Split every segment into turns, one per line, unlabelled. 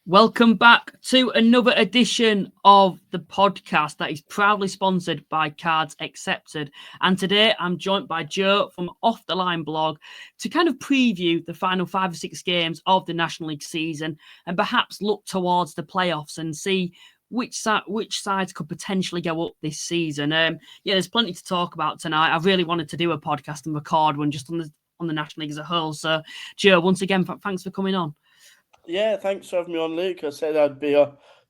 Welcome back to another edition of the podcast that is proudly sponsored by Cards Accepted. And today I'm joined by Joe from offthelineblog to kind of preview the final 5 or 6 games of the National League season and perhaps look towards the playoffs and see which sides could potentially go up this season. There's plenty to talk about tonight. I really wanted to do a podcast and record one just on the National League as a whole. So, Joe, once again, thanks for coming on.
Yeah, thanks for having me on, Luke. I said I'd be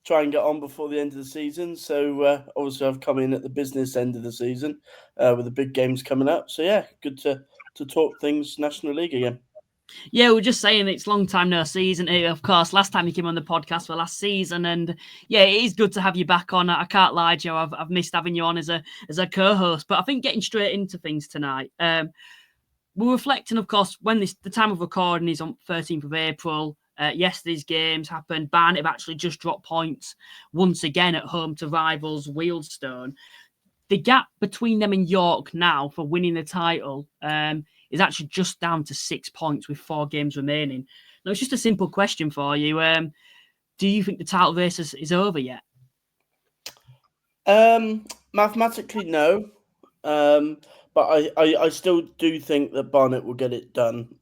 try and get on before the end of the season. So obviously I've come in at the business end of the season with the big games coming up. So yeah, good to talk things National League again.
Yeah, we're just saying it's long time no see, isn't it? Of course, last time you came on the podcast for last season, and yeah, it is good to have you back on. I can't lie, Joe, I've missed having you on as a co-host. But I think getting straight into things tonight, we're reflecting, of course, when the time of recording is on 13th of April. Yesterday's games happened. Barnet have actually just dropped points once again at home to rivals Wealdstone. The gap between them and York now for winning the title is actually just down to 6 points with 4 games remaining. Now, it's just a simple question for you. Do you think the title race is over yet?
Mathematically, no. But I still do think that Barnet will get it done.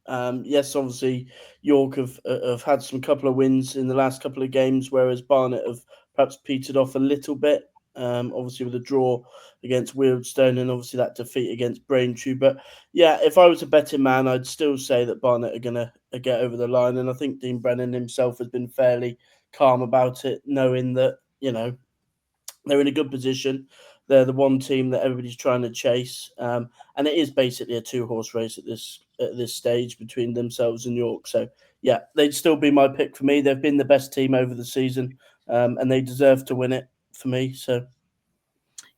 Yes, obviously, York have had some couple of wins in the last couple of games, whereas Barnet have perhaps petered off a little bit. Obviously with a draw against Wealdstone and obviously that defeat against Braintree. But yeah, if I was a betting man, I'd still say that Barnet are going to get over the line. And I think Dean Brennan himself has been fairly calm about it, knowing that, they're in a good position. They're the one team that everybody's trying to chase. And it is basically a 2-horse race at this stage between themselves and York. So yeah, they'd still be my pick for me. They've been the best team over the season, and they deserve to win it for me. So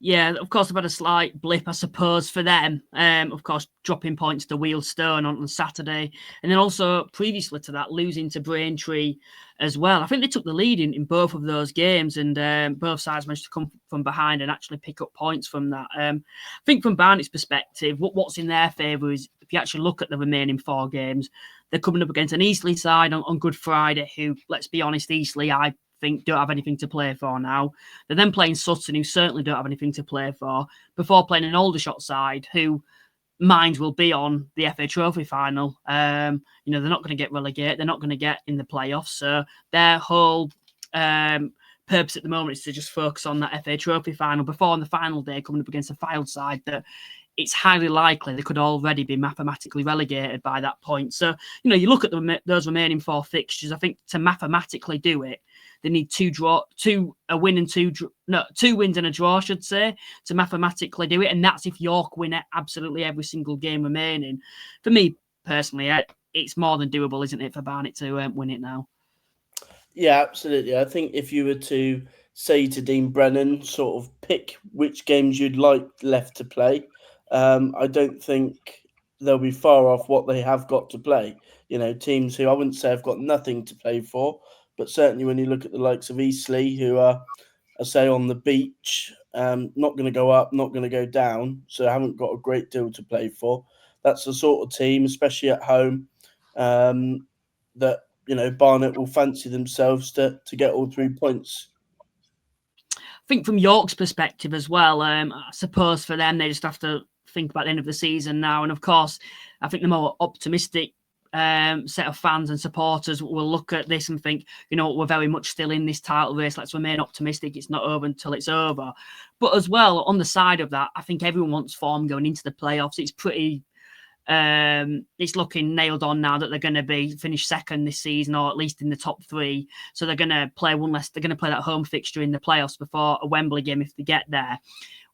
yeah, of course, I've had a slight blip, I suppose, for them. Of course, dropping points to Wealdstone on Saturday. And then also, previously to that, losing to Braintree as well. I think they took the lead in both of those games, and both sides managed to come from behind and actually pick up points from that. I think from Barnet's perspective, what's in their favour is, if you actually look at the remaining 4 games, they're coming up against an Eastleigh side on Good Friday, who, let's be honest, Eastleigh, I think don't have anything to play for now. They're then playing Sutton, who certainly don't have anything to play for, before playing an Aldershot side, who minds will be on the FA Trophy final. They're not going to get relegated. They're not going to get in the playoffs. So their whole purpose at the moment is to just focus on that FA Trophy final before on the final day coming up against a Fylde side that it's highly likely they could already be mathematically relegated by that point. So, you look at those remaining 4 fixtures, I think to mathematically do it, they need 2 wins and a draw, I should say, to mathematically do it. And that's if York win absolutely every single game remaining. For me, personally, it's more than doable, isn't it, for Barnet to win it now?
Yeah, absolutely. I think if you were to say to Dean Brennan, sort of pick which games you'd like left to play, I don't think they'll be far off what they have got to play. Teams who I wouldn't say have got nothing to play for, but certainly when you look at the likes of Eastleigh, who are, I say, on the beach, not going to go up, not going to go down, so haven't got a great deal to play for. That's the sort of team, especially at home, that Barnet will fancy themselves to get all 3 points.
I think from York's perspective as well, I suppose for them, they just have to think about the end of the season now. And of course, I think the more optimistic set of fans and supporters will look at this and think, we're very much still in this title race. Let's remain optimistic. It's not over until it's over. But as well, on the side of that, I think everyone wants form going into the playoffs. It's pretty... it's looking nailed on now that they're going to be finished second this season, or at least in the top 3. So they're going to play They're going to play that home fixture in the playoffs before a Wembley game if they get there.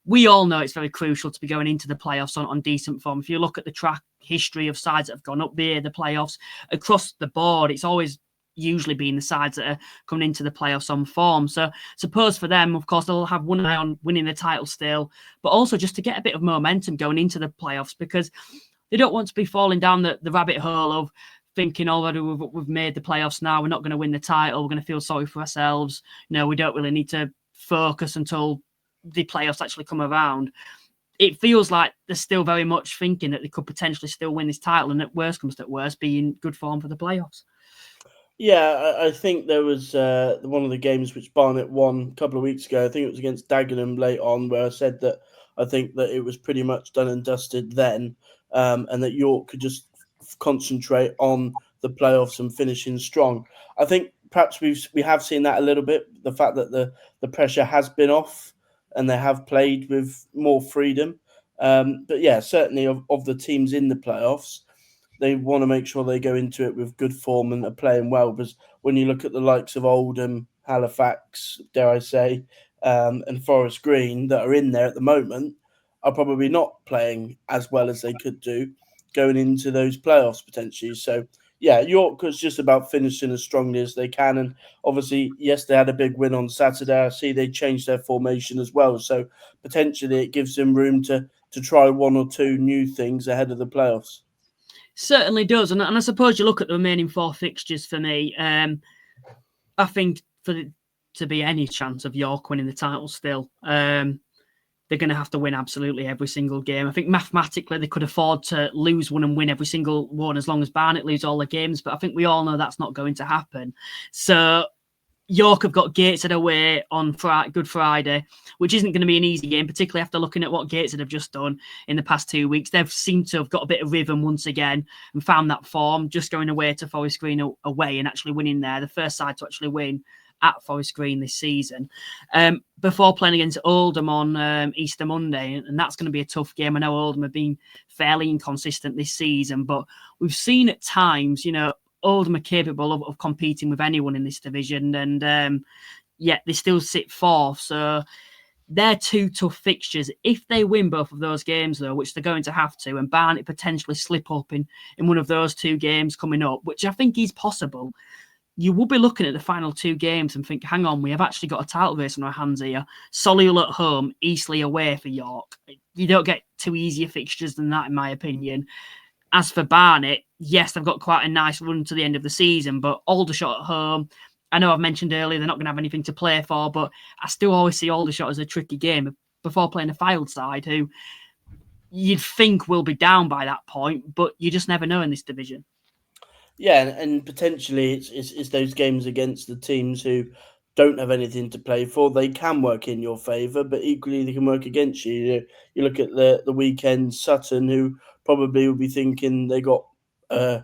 We all know it's very crucial to be going into the playoffs on decent form. If you look at the track history of sides that have gone up there, the playoffs across the board, it's always usually been the sides that are coming into the playoffs on form. So suppose for them, of course, they'll have one eye on winning the title still, but also just to get a bit of momentum going into the playoffs, because they don't want to be falling down the rabbit hole of thinking, already we've made the playoffs now, we're not going to win the title, we're going to feel sorry for ourselves. We don't really need to focus until the playoffs actually come around. It feels like they're still very much thinking that they could potentially still win this title, and at worst comes to worst, be in good form for the playoffs.
Yeah, I think there was one of the games which Barnet won a couple of weeks ago. I think it was against Dagenham late on, where I said that I think that it was pretty much done and dusted then, and that York could just concentrate on the playoffs and finishing strong. I think perhaps we have seen that a little bit. The fact that the pressure has been off and they have played with more freedom. But yeah, certainly of the teams in the playoffs, they want to make sure they go into it with good form and are playing well. Because when you look at the likes of Oldham, Halifax, dare I say, and Forest Green that are in there at the moment, are probably not playing as well as they could do going into those playoffs potentially. So yeah, York was just about finishing as strongly as they can. And obviously, yes, they had a big win on Saturday. I see they changed their formation as well. So potentially it gives them room to try one or two new things ahead of the playoffs.
Certainly does, and I suppose you look at the remaining 4 fixtures for me. I think for it to be any chance of York winning the title still, they're going to have to win absolutely every single game. I think mathematically they could afford to lose one and win every single one as long as Barnet lose all the games, but I think we all know that's not going to happen. So York have got Gateshead away on Good Friday, which isn't going to be an easy game, particularly after looking at what Gateshead have just done in the past 2 weeks. They've seemed to have got a bit of rhythm once again and found that form, just going away to Forest Green away and actually winning there. The first side to actually win at Forest Green this season, before playing against Oldham on Easter Monday. And that's going to be a tough game. I know Oldham have been fairly inconsistent this season, but we've seen at times, Oldham are capable of competing with anyone in this division, and yet they still sit 4th. So they're 2 tough fixtures. If they win both of those games, though, which they're going to have to, and Barnet potentially slip up in one of those 2 games coming up, which I think is possible, you will be looking at the final 2 games and think, hang on, we have actually got a title race on our hands here. Solihull at home, Eastleigh away for York. You don't get 2 easier fixtures than that, in my opinion. As for Barnet, yes, they've got quite a nice run to the end of the season, but Aldershot at home, I know I've mentioned earlier they're not going to have anything to play for, but I still always see Aldershot as a tricky game before playing a Fylde side who you'd think will be down by that point, but you just never know in this division.
Yeah, and potentially it's those games against the teams who don't have anything to play for. They can work in your favour, but equally they can work against you. You look at the weekend Sutton, who probably will be thinking they got an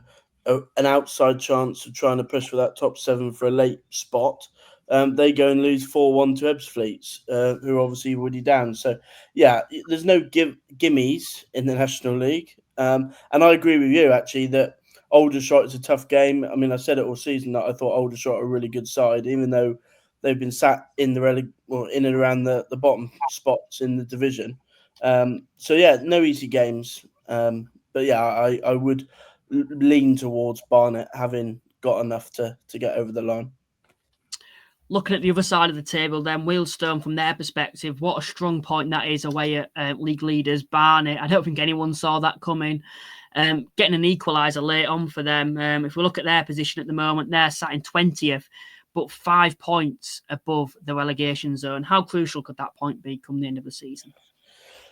outside chance of trying to push for that top 7 for a late spot. They go and lose 4-1 to Ebbsfleet, who are obviously already down. So, yeah, there's no gimmies in the National League. And I agree with you, actually, that Aldershot is a tough game. I mean, I said it all season that I thought Aldershot are a really good side, even though they've been sat in in and around the bottom spots in the division. So yeah, no easy games. But yeah, I would lean towards Barnet having got enough to get over the line.
Looking at the other side of the table, then Wealdstone, from their perspective, what a strong point that is away at league leaders Barnet. I don't think anyone saw that coming. Getting an equaliser late on for them. If we look at their position at the moment, they're sat in 20th, but 5 points above the relegation zone. How crucial could that point be come the end of the season?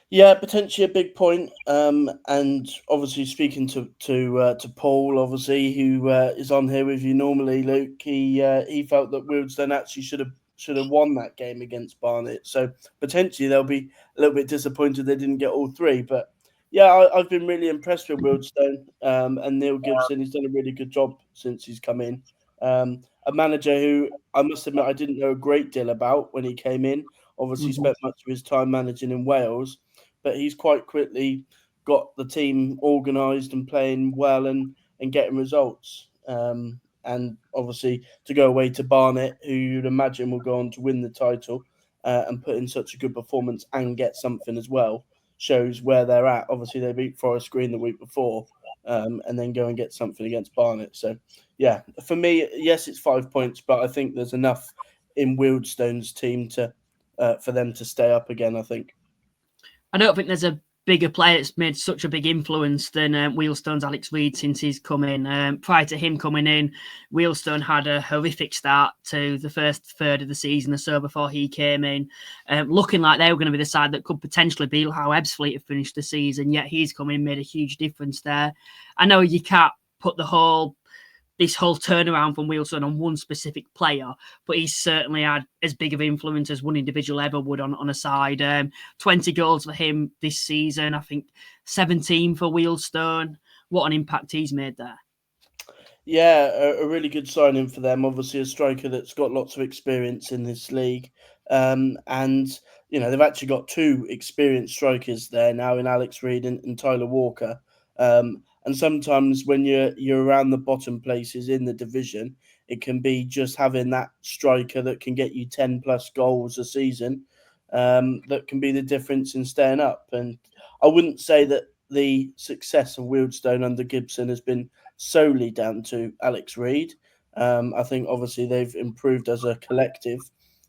Yeah, potentially a big point. And obviously speaking to Paul, obviously who is on here with you normally, Luke. He felt that Wealdstone actually should have won that game against Barnet. So potentially they'll be a little bit disappointed they didn't get all 3. But yeah, I've been really impressed with Wealdstone. And Neil Gibson, he's done a really good job since he's come in. A manager who I must admit I didn't know a great deal about when he came in. Obviously, spent much of his time managing in Wales, but he's quite quickly got the team organised and playing well and getting results. And obviously, to go away to Barnet, who you'd imagine will go on to win the title and put in such a good performance and get something as well, shows where they're at. Obviously, they beat Forest Green the week before and then go and get something against Barnet. So, yeah, for me, yes, it's 5 points, but I think there's enough in Wealdstone's team to for them to stay up again, I think.
I don't think there's a bigger player that's made such a big influence than Wealdstone's Alex Reid since he's come in. Prior to him coming in, Wealdstone had a horrific start to the first third of the season or so before he came in, looking like they were going to be the side that could potentially be how Ebbsfleet have finished the season, yet he's come in and made a huge difference there. I know you can't put the whole this whole turnaround from Wilson on one specific player, but he's certainly had as big of influence as one individual ever would on a side. 20 goals for him this season, I think 17 for Wheelstone. What an impact he's made there.
Yeah, a really good signing for them. Obviously, a striker that's got lots of experience in this league. And, they've actually got two experienced strikers there now in Alex Reid and Tyler Walker. And sometimes when you're around the bottom places in the division, it can be just having that striker that can get you 10 plus goals a season that can be the difference in staying up. And I wouldn't say that the success of Wheelstone under Gibson has been solely down to Alex Reid. I think obviously they've improved as a collective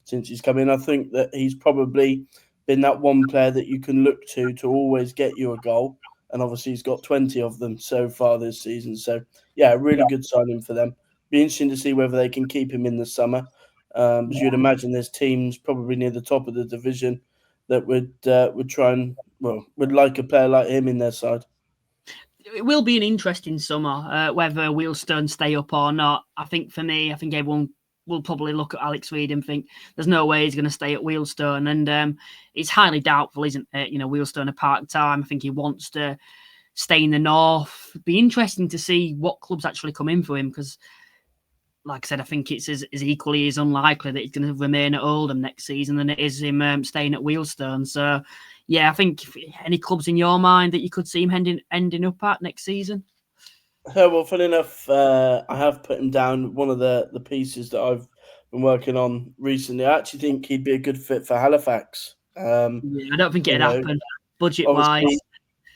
since he's come in. I think that he's probably been that one player that you can look to always get you a goal. And obviously he's got 20 of them so far this season. So, yeah, a really good signing for them. Be interesting to see whether they can keep him in the summer. As you'd imagine, there's teams probably near the top of the division that would try and, would like a player like him in their side.
It will be an interesting summer, whether Wheelstone stay up or not. I think for me, I think everyone will probably look at Alex Reid and think there's no way he's going to stay at Wheelstone. And it's highly doubtful, isn't it? Wheelstone are part-time. I think he wants to stay in the north. It'd be interesting to see what clubs actually come in for him because, like I said, I think it's as equally as unlikely that he's going to remain at Oldham next season than it is him staying at Wheelstone. So, yeah, I think any clubs in your mind that you could see him ending up at next season?
Well, funny enough, I have put him down one of the pieces that I've been working on recently. I actually think he'd be a good fit for Halifax.
Yeah, I don't think it'd happen budget-wise.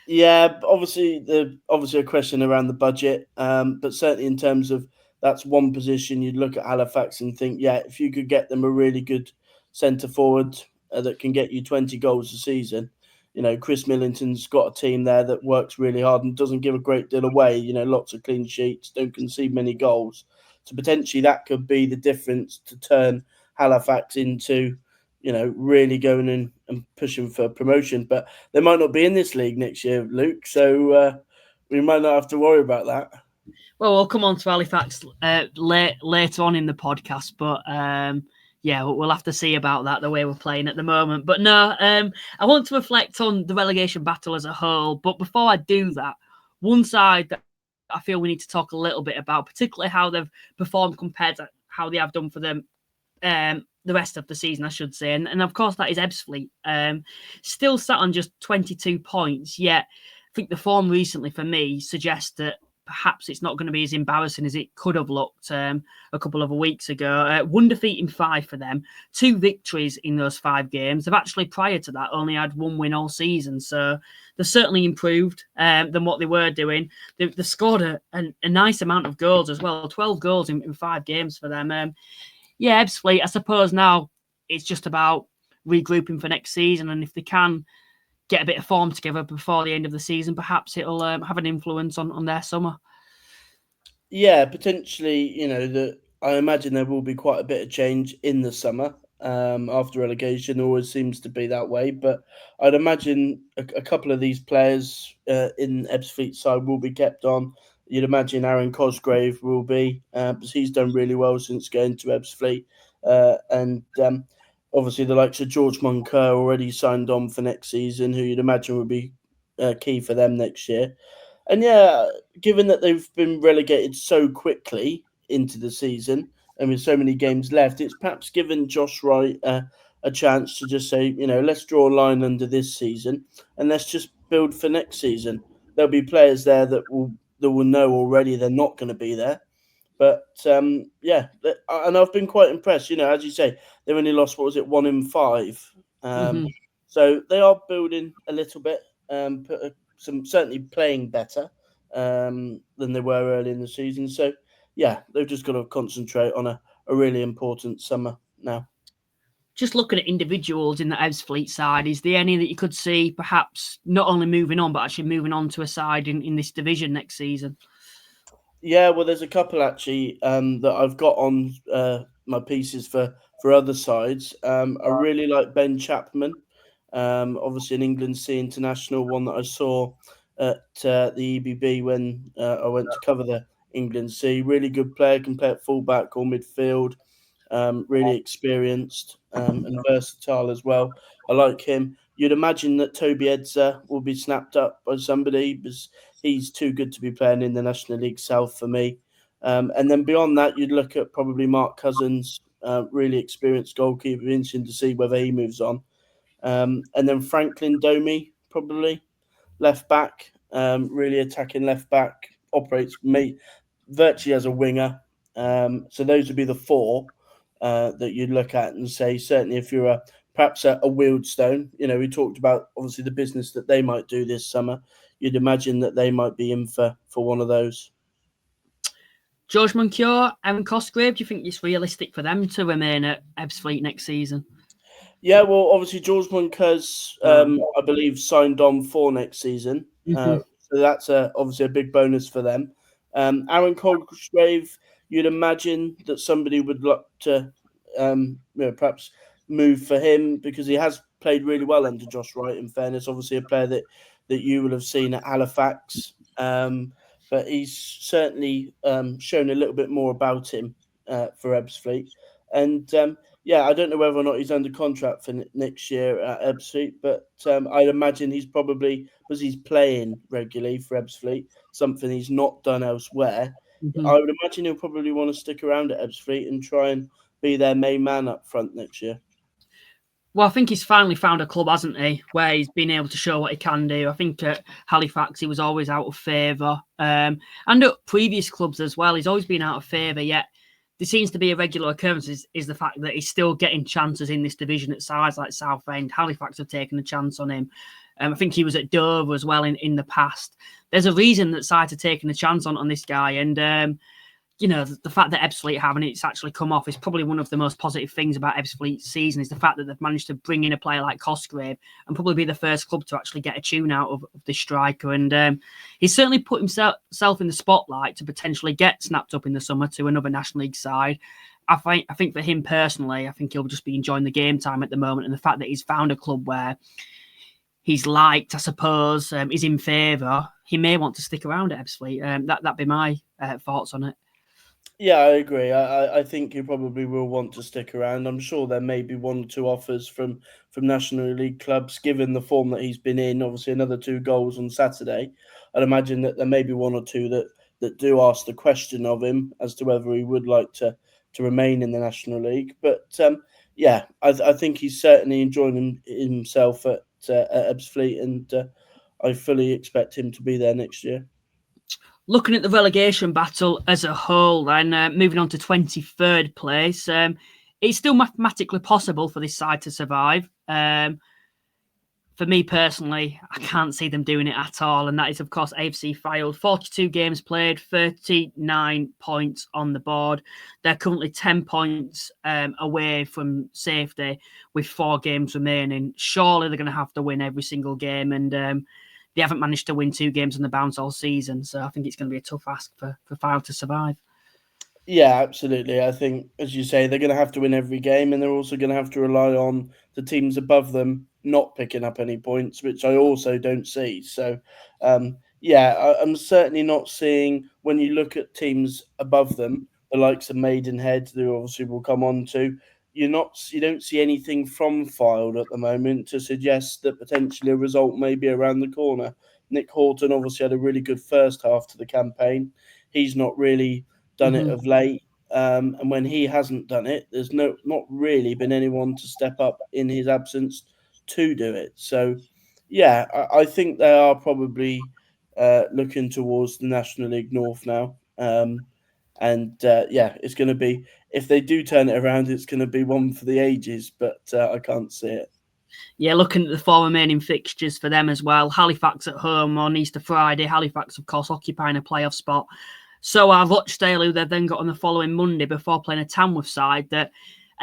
Yeah, obviously a question around the budget, but certainly in terms of that's one position you'd look at Halifax and think, yeah, if you could get them a really good centre forward that can get you 20 goals a season. Chris Millington's got a team there that works really hard and doesn't give a great deal away. Lots of clean sheets, don't concede many goals. So potentially that could be the difference to turn Halifax into, really going in and pushing for promotion. But they might not be in this league next year, Luke. So we might not have to worry about that.
Well, we'll come on to Halifax later on in the podcast, but yeah, we'll have to see about that, the way we're playing at the moment. But no, I want to reflect on the relegation battle as a whole. But before I do that, one side that I feel we need to talk a little bit about, particularly how they've performed compared to how they have done for them the rest of the season, I should say. And of course, that is Ebbsfleet. Still sat on just 22 points, yet I think the form recently for me suggests that perhaps it's not going to be as embarrassing as it could have looked a couple of weeks ago. One defeat in 5 for them, 2 victories in those 5 games. They've actually, prior to that, only had 1 win all season. So they've certainly improved than what they were doing. They've scored a nice amount of goals as well, 12 goals in 5 games for them. Yeah, Ebbsfleet, I suppose now it's just about regrouping for next season. And if they can get a bit of form together before the end of the season, perhaps it'll have an influence on their summer.
Yeah, potentially, I imagine there will be quite a bit of change in the summer after relegation. Always seems to be that way. But I'd imagine a couple of these players in Ebbsfleet's side will be kept on. You'd imagine Aaron Cosgrave will be, because he's done really well since going to Ebbsfleet. And obviously the likes of George Moncur already signed on for next season, who you'd imagine would be key for them next year. And yeah, given that they've been relegated so quickly into the season and with so many games left, it's perhaps given Josh Wright a chance to just say, let's draw a line under this season and let's just build for next season. There'll be players there that will know already they're not going to be there. But yeah, and I've been quite impressed. As you say, they've only lost, 1 in 5. So they are building a little bit, certainly playing better than they were early in the season. So yeah, they've just got to concentrate on a really important summer now.
Just looking at individuals in the Ebbsfleet side, is there any that you could see perhaps not only moving on, but actually moving on to a side in this division next season?
Yeah, well, there's a couple actually that I've got on my pieces for other sides. I really like Ben Chapman, obviously an England C international, one that I saw at the EBB when I went to cover the England see. Really good player, can play at fullback or midfield. Really experienced and versatile as well. I like him. You'd imagine that Toby Edzer will be snapped up by somebody because he's too good to be playing in the National League South for me. And then beyond that, you'd look at probably Mark Cousins, really experienced goalkeeper. Interesting to see whether he moves on. And then Franklin Domi, probably left back, really attacking left back, operates virtually as a winger. So those would be the four that you'd look at and say, certainly if you're perhaps a Wealdstone, we talked about obviously the business that they might do this summer. You'd imagine that they might be in for one of those.
George Moncure, Aaron Cosgrave, do you think it's realistic for them to remain at Ebbsfleet next season?
Yeah, well, obviously George Moncur's, I believe, signed on for next season. So that's obviously a big bonus for them. Aaron Cosgrave, you'd imagine that somebody would like to perhaps move for him because he has played really well under Josh Wright, in fairness. Obviously a player that you will have seen at Halifax. But he's certainly shown a little bit more about him for Ebbsfleet. And I don't know whether or not he's under contract for next year at Ebbsfleet, but I'd imagine he's probably, because he's playing regularly for Ebbsfleet, something he's not done elsewhere. I would imagine he'll probably want to stick around at Ebbsfleet and try and be their main man up front next year.
Well, I think he's finally found a club, hasn't he, where he's been able to show what he can do. I think at Halifax he was always out of favour. And at previous clubs as well, he's always been out of favour, yet there seems to be a regular occurrence is the fact that he's still getting chances in this division at sides like Southend. Halifax have taken a chance on him. I think he was at Dover as well in the past. There's a reason that sides are taking a chance on this guy. And, the fact that Ebbsfleet haven't, it's actually come off is probably one of the most positive things about Ebbsfleet's season is the fact that they've managed to bring in a player like Cosgrave and probably be the first club to actually get a tune out of the striker. And he's certainly put himself in the spotlight to potentially get snapped up in the summer to another National League side. I think for him personally, I think he'll just be enjoying the game time at the moment, and the fact that he's found a club where he's liked, I suppose, is in favour, he may want to stick around at Ebbsfleet. That'd be my thoughts on it.
Yeah, I agree. I think he probably will want to stick around. I'm sure there may be one or two offers from National League clubs, given the form that he's been in. Obviously, another 2 goals on Saturday. I'd imagine that there may be one or two that do ask the question of him as to whether he would like to remain in the National League. But I think he's certainly enjoying himself at Ebbsfleet, and I fully expect him to be there next year.
Looking at the relegation battle as a whole, then moving on to 23rd place, it's still mathematically possible for this side to survive. For me personally, I can't see them doing it at all, and that is, of course, AFC Fylde. 42 games played, 39 points on the board. They're currently 10 points away from safety with 4 games remaining. Surely they're going to have to win every single game, and they haven't managed to win 2 games on the bounce all season, so I think it's going to be a tough ask for Fylde to survive.
Yeah, absolutely. I think, as you say, they're going to have to win every game, and they're also going to have to rely on the teams above them not picking up any points, which I also don't see. So, I'm certainly not seeing, when you look at teams above them, the likes of Maidenhead, who obviously we'll come on to, you don't see anything from Fylde at the moment to suggest that potentially a result may be around the corner. Nick Horton obviously had a really good first half to the campaign. He's not really done it of late, and when he hasn't done it, there's not really been anyone to step up in his absence to do it. So, I think they are probably looking towards the National League North now. It's going to be, if they do turn it around, it's going to be one for the ages, but I can't see it.
Yeah, looking at the 4 remaining fixtures for them as well. Halifax at home on Easter Friday. Halifax, of course, occupying a playoff spot. So are Rochdale, who they've then got on the following Monday before playing a Tamworth side that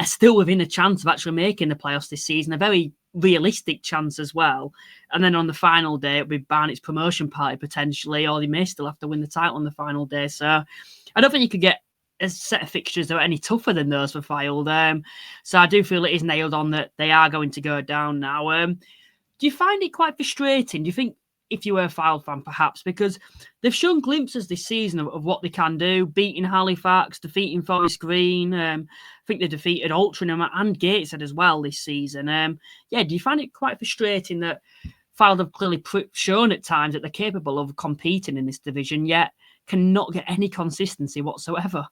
are still within a chance of actually making the playoffs this season. A very realistic chance as well. And then on the final day, it'll be Barnett's promotion party potentially, or they may still have to win the title on the final day. So I don't think you could get a set of fixtures that are any tougher than those for Fylde. So I do feel it is nailed on that they are going to go down now. Do you find it quite frustrating? Do you think if you were a Fylde fan, perhaps, because they've shown glimpses this season of what they can do, beating Halifax, defeating Forest Green. I think they defeated Altrincham and Gateshead as well this season. Yeah, do you find it quite frustrating that Fylde have clearly shown at times that they're capable of competing in this division, yet cannot get any consistency whatsoever?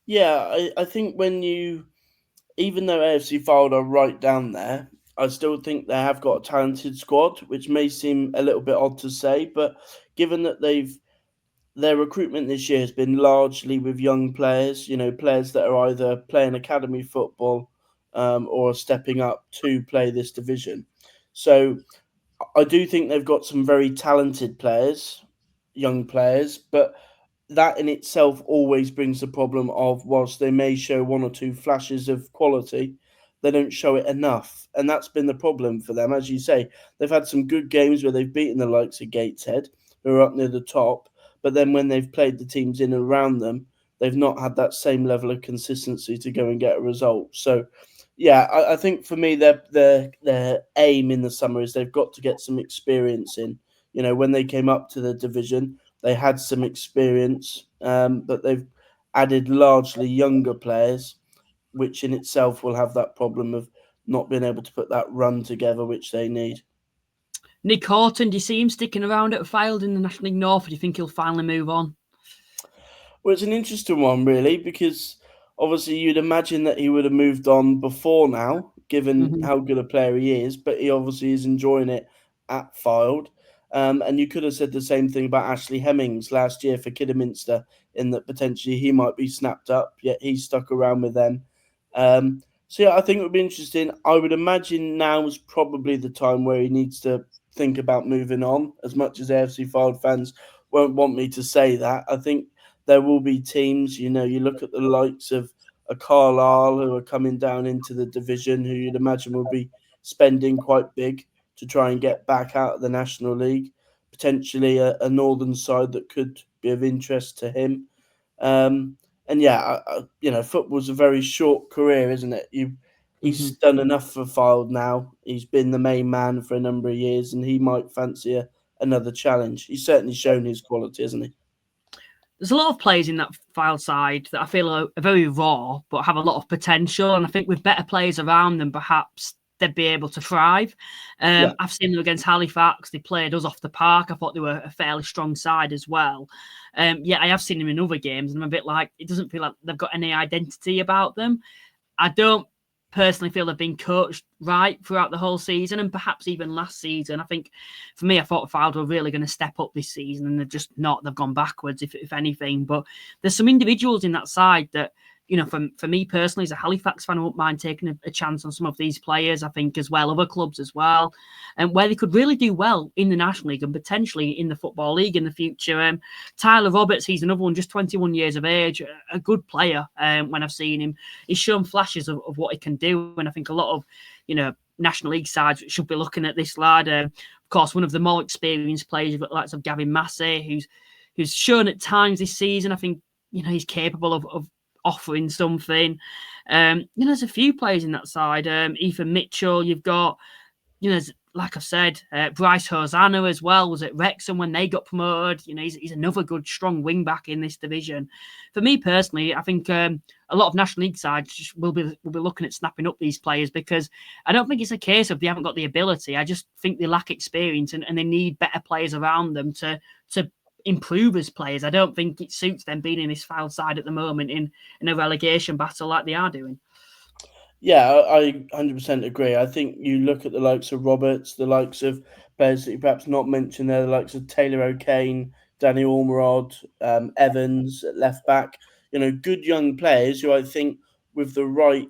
Yeah, I think even though AFC Fylde are right down there, I still think they have got a talented squad, which may seem a little bit odd to say, but given that their recruitment this year has been largely with young players, players that are either playing academy football or stepping up to play this division. So I do think they've got some very talented players, young players, but that in itself always brings the problem of, whilst they may show one or two flashes of quality, they don't show it enough. And that's been the problem for them. As you say, they've had some good games where they've beaten the likes of Gateshead, who are up near the top, but then when they've played the teams in and around them, they've not had that same level of consistency to go and get a result. So yeah, I think for me their aim in the summer is they've got to get some experience in. When they came up to the division, they had some experience, but they've added largely younger players, which in itself will have that problem of not being able to put that run together which they need.
Nick Horton, do you see him sticking around at Fylde in the National League North, or do you think he'll finally move on?
Well, it's an interesting one, really, because obviously you'd imagine that he would have moved on before now, given
Mm-hmm.
how good a player he is, but he obviously is enjoying it at Fylde. And you could have said the same thing about Ashley Hemmings last year for Kidderminster, in that potentially he might be snapped up, yet he's stuck around with them. So, yeah, I think it would be interesting. I would imagine now is probably the time where he needs to think about moving on, as much as AFC Fylde fans won't want me to say that. I think there will be teams, you look at the likes of a Carlisle who are coming down into the division, who you'd imagine will be spending quite big to try and get back out of the National League. Potentially a northern side that could be of interest to him. Um, and yeah, football's a very short career, isn't it?
Mm-hmm.
He's done enough for Fylde now. He's been the main man for a number of years, and he might fancy another challenge. He's certainly shown his quality, hasn't he?
There's a lot of players in that Fylde side that I feel are very raw, but have a lot of potential. And I think with better players around them, perhaps they'd be able to thrive.
Yeah.
I've seen them against Halifax. They played us off the park. I thought they were a fairly strong side as well. Yeah, I have seen them in other games, and I'm a bit like, it doesn't feel like they've got any identity about them. I don't personally feel they've been coached right throughout the whole season, and perhaps even last season. I think for me, I thought Fylde were really going to step up this season, and they're just not. They've gone backwards, if anything. But there's some individuals in that side that, for me personally, as a Halifax fan, I wouldn't mind taking a chance on some of these players, I think, as well, other clubs as well, and where they could really do well in the National League and potentially in the Football League in the future. Tyler Roberts, he's another one, just 21 years of age, a good player. When I've seen him, he's shown flashes of what he can do, and I think a lot of, National League sides should be looking at this lad. Of course, one of the more experienced players, the likes of Gavin Massey, who's shown at times this season, I think, he's capable of offering something. There's a few players in that side. Ethan Mitchell, you've got, like I said, Bryce Hosanna as well was at Wrexham when they got promoted. He's another good, strong wing back in this division. For me personally, I think a lot of National League sides will be looking at snapping up these players, because I don't think it's a case of they haven't got the ability. I just think they lack experience, and they need better players around them to improve as players. I don't think it suits them being in this Fylde side at the moment in a relegation battle like they are doing.
Yeah, I 100% agree. I think you look at the likes of Roberts, the likes of players that you perhaps not mentioned there, the likes of Taylor O'Kane, Danny Ormerod, Evans at left back. Good young players who I think, with the right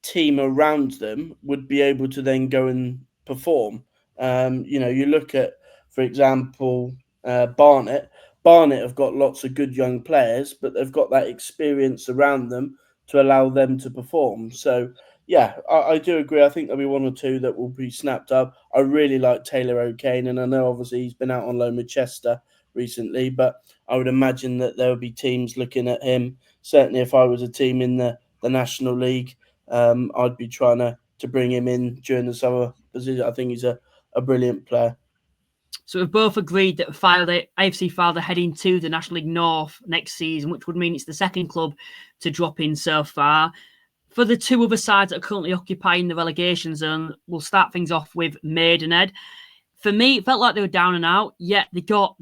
team around them, would be able to then go and perform. You look at, for example, Barnet. Barnet have got lots of good young players, but they've got that experience around them to allow them to perform. So, yeah, I do agree. I think there'll be one or two that will be snapped up. I really like Taylor O'Kane, and I know obviously he's been out on loan with Chester recently, but I would imagine that there will be teams looking at him. Certainly, if I was a team in the National League, I'd be trying to bring him in during the summer, because I think he's a brilliant player.
So we've both agreed that AFC Fylde heading to the National League North next season, which would mean it's the second club to drop in so far. For the two other sides that are currently occupying the relegation zone, we'll start things off with Maidenhead. For me, it felt like they were down and out, yet they've got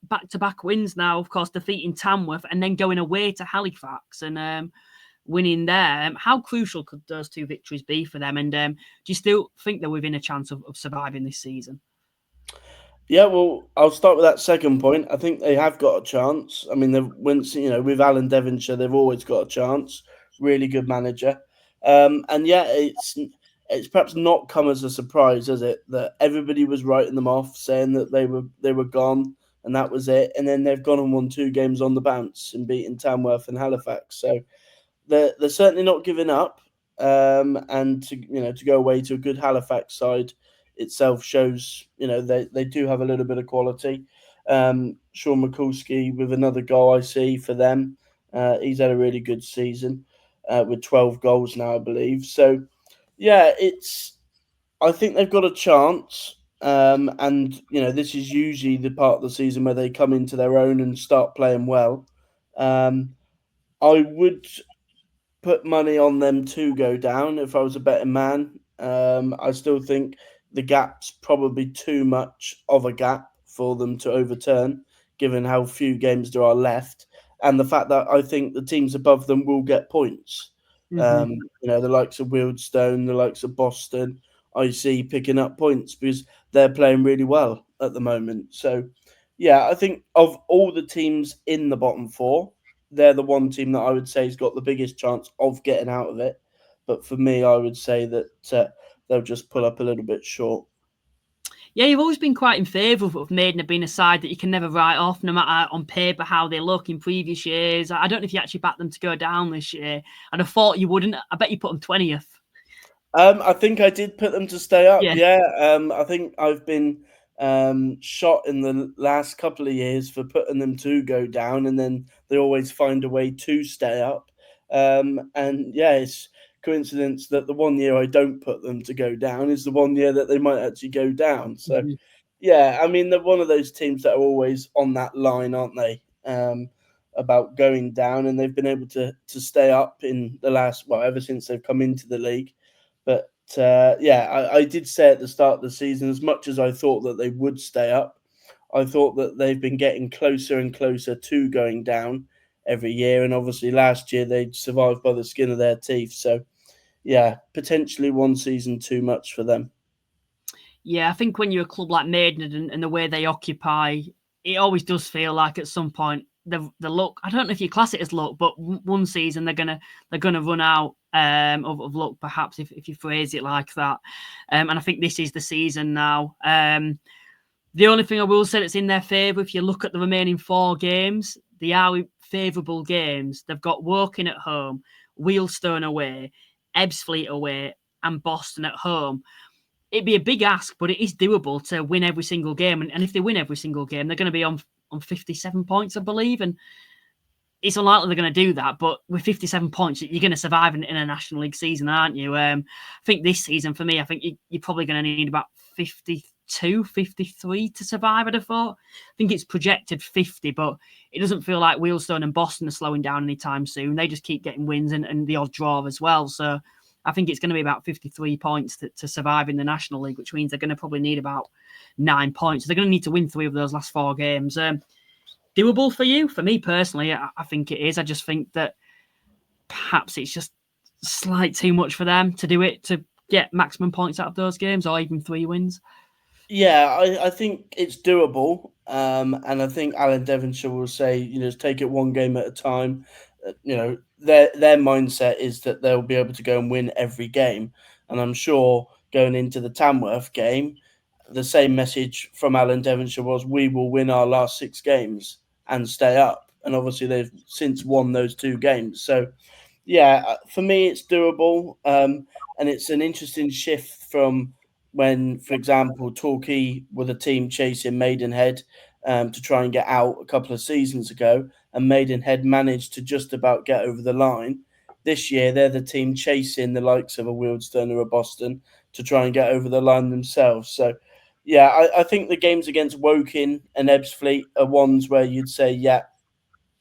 back-to-back wins now, of course, defeating Tamworth and then going away to Halifax and winning there. How crucial could those two victories be for them? And do you still think they're within a chance of surviving this season?
Yeah, well, I'll start with that second point. I think they have got a chance. I mean, with Alan Devonshire, they've always got a chance. Really good manager, and yeah, it's perhaps not come as a surprise, has it, that everybody was writing them off, saying that they were gone and that was it, and then they've gone and won 2 games on the bounce and beaten Tamworth and Halifax. So they're certainly not giving up, and to go away to a good Halifax side itself shows they do have a little bit of quality. Sean Mikulski with another goal I see for them. He's had a really good season with 12 goals now, I believe. So yeah, I think they've got a chance. And this is usually the part of the season where they come into their own and start playing well. I would put money on them to go down if I was a betting man. I still think the gap's probably too much of a gap for them to overturn, given how few games there are left, and the fact that I think the teams above them will get points.
Mm-hmm.
The likes of Wealdstone, the likes of Boston, I see picking up points because they're playing really well at the moment. So, yeah, I think of all the teams in the bottom four, they're the one team that I would say has got the biggest chance of getting out of it. But for me, I would say that they'll just pull up a little bit short.
Yeah, you've always been quite in favour of Maidenhead being a side that you can never write off, no matter on paper how they look in previous years. I don't know if you actually backed them to go down this year. I'd have thought you wouldn't. I bet you put them 20th.
I think I did put them to stay up.
Yeah.
Yeah. I think I've been shot in the last couple of years for putting them to go down, and then they always find a way to stay up. And yeah, it's coincidence that the one year I don't put them to go down is the one year that they might actually go down. So
Mm-hmm.
yeah, I mean they're one of those teams that are always on that line, aren't they? About going down, and they've been able to stay up in the last ever since they've come into the league. But yeah, I did say at the start of the season, as much as I thought that they would stay up, I thought that they've been getting closer and closer to going down every year. And obviously last year they survived by the skin of their teeth. So yeah, potentially one season too much for them.
Yeah, I think when you're a club like Maidenhead and the way they occupy, it always does feel like at some point the luck. I don't know if you class it as luck, but one season they're gonna run out of luck, perhaps if you phrase it like that. And I think this is the season now. The only thing I will say that's in their favour, if you look at the remaining 4 games, they are favourable games. They've got Woking at home, Wealdstone away, Ebbsfleet away, and Boston at home. It'd be a big ask, but it is doable to win every single game. And if they win every single game, they're going to be on 57 points, I believe. And it's unlikely they're going to do that. But with 57 points, you're going to survive in a National League season, aren't you? I think this season, for me, I think you're probably going to need about 52, 53 to survive, I'd have thought. I think it's projected 50, but it doesn't feel like Wealdstone and Boston are slowing down anytime soon. They just keep getting wins and the odd draw as well. So I think it's going to be about 53 points to survive in the National League, which means they're going to probably need about 9 points. They're going to need to win 3 of those last 4 games. Doable for you? For me personally, I think it is. I just think that perhaps it's just slight too much for them to do it to get maximum points out of those games or even 3 wins.
Yeah, I think it's doable. And I think Alan Devonshire will say, take it one game at a time. Their mindset is that they'll be able to go and win every game. And I'm sure going into the Tamworth game, the same message from Alan Devonshire was, we will win our last 6 games and stay up. And obviously they've since won those 2 games. So yeah, for me, it's doable. And it's an interesting shift from when, for example, Torquay were the team chasing Maidenhead to try and get out a couple of seasons ago, and Maidenhead managed to just about get over the line. This year, they're the team chasing the likes of a Wealdstone or a Boston to try and get over the line themselves. So, Yeah, I think the games against Woking and Ebbsfleet are ones where you'd say, yeah,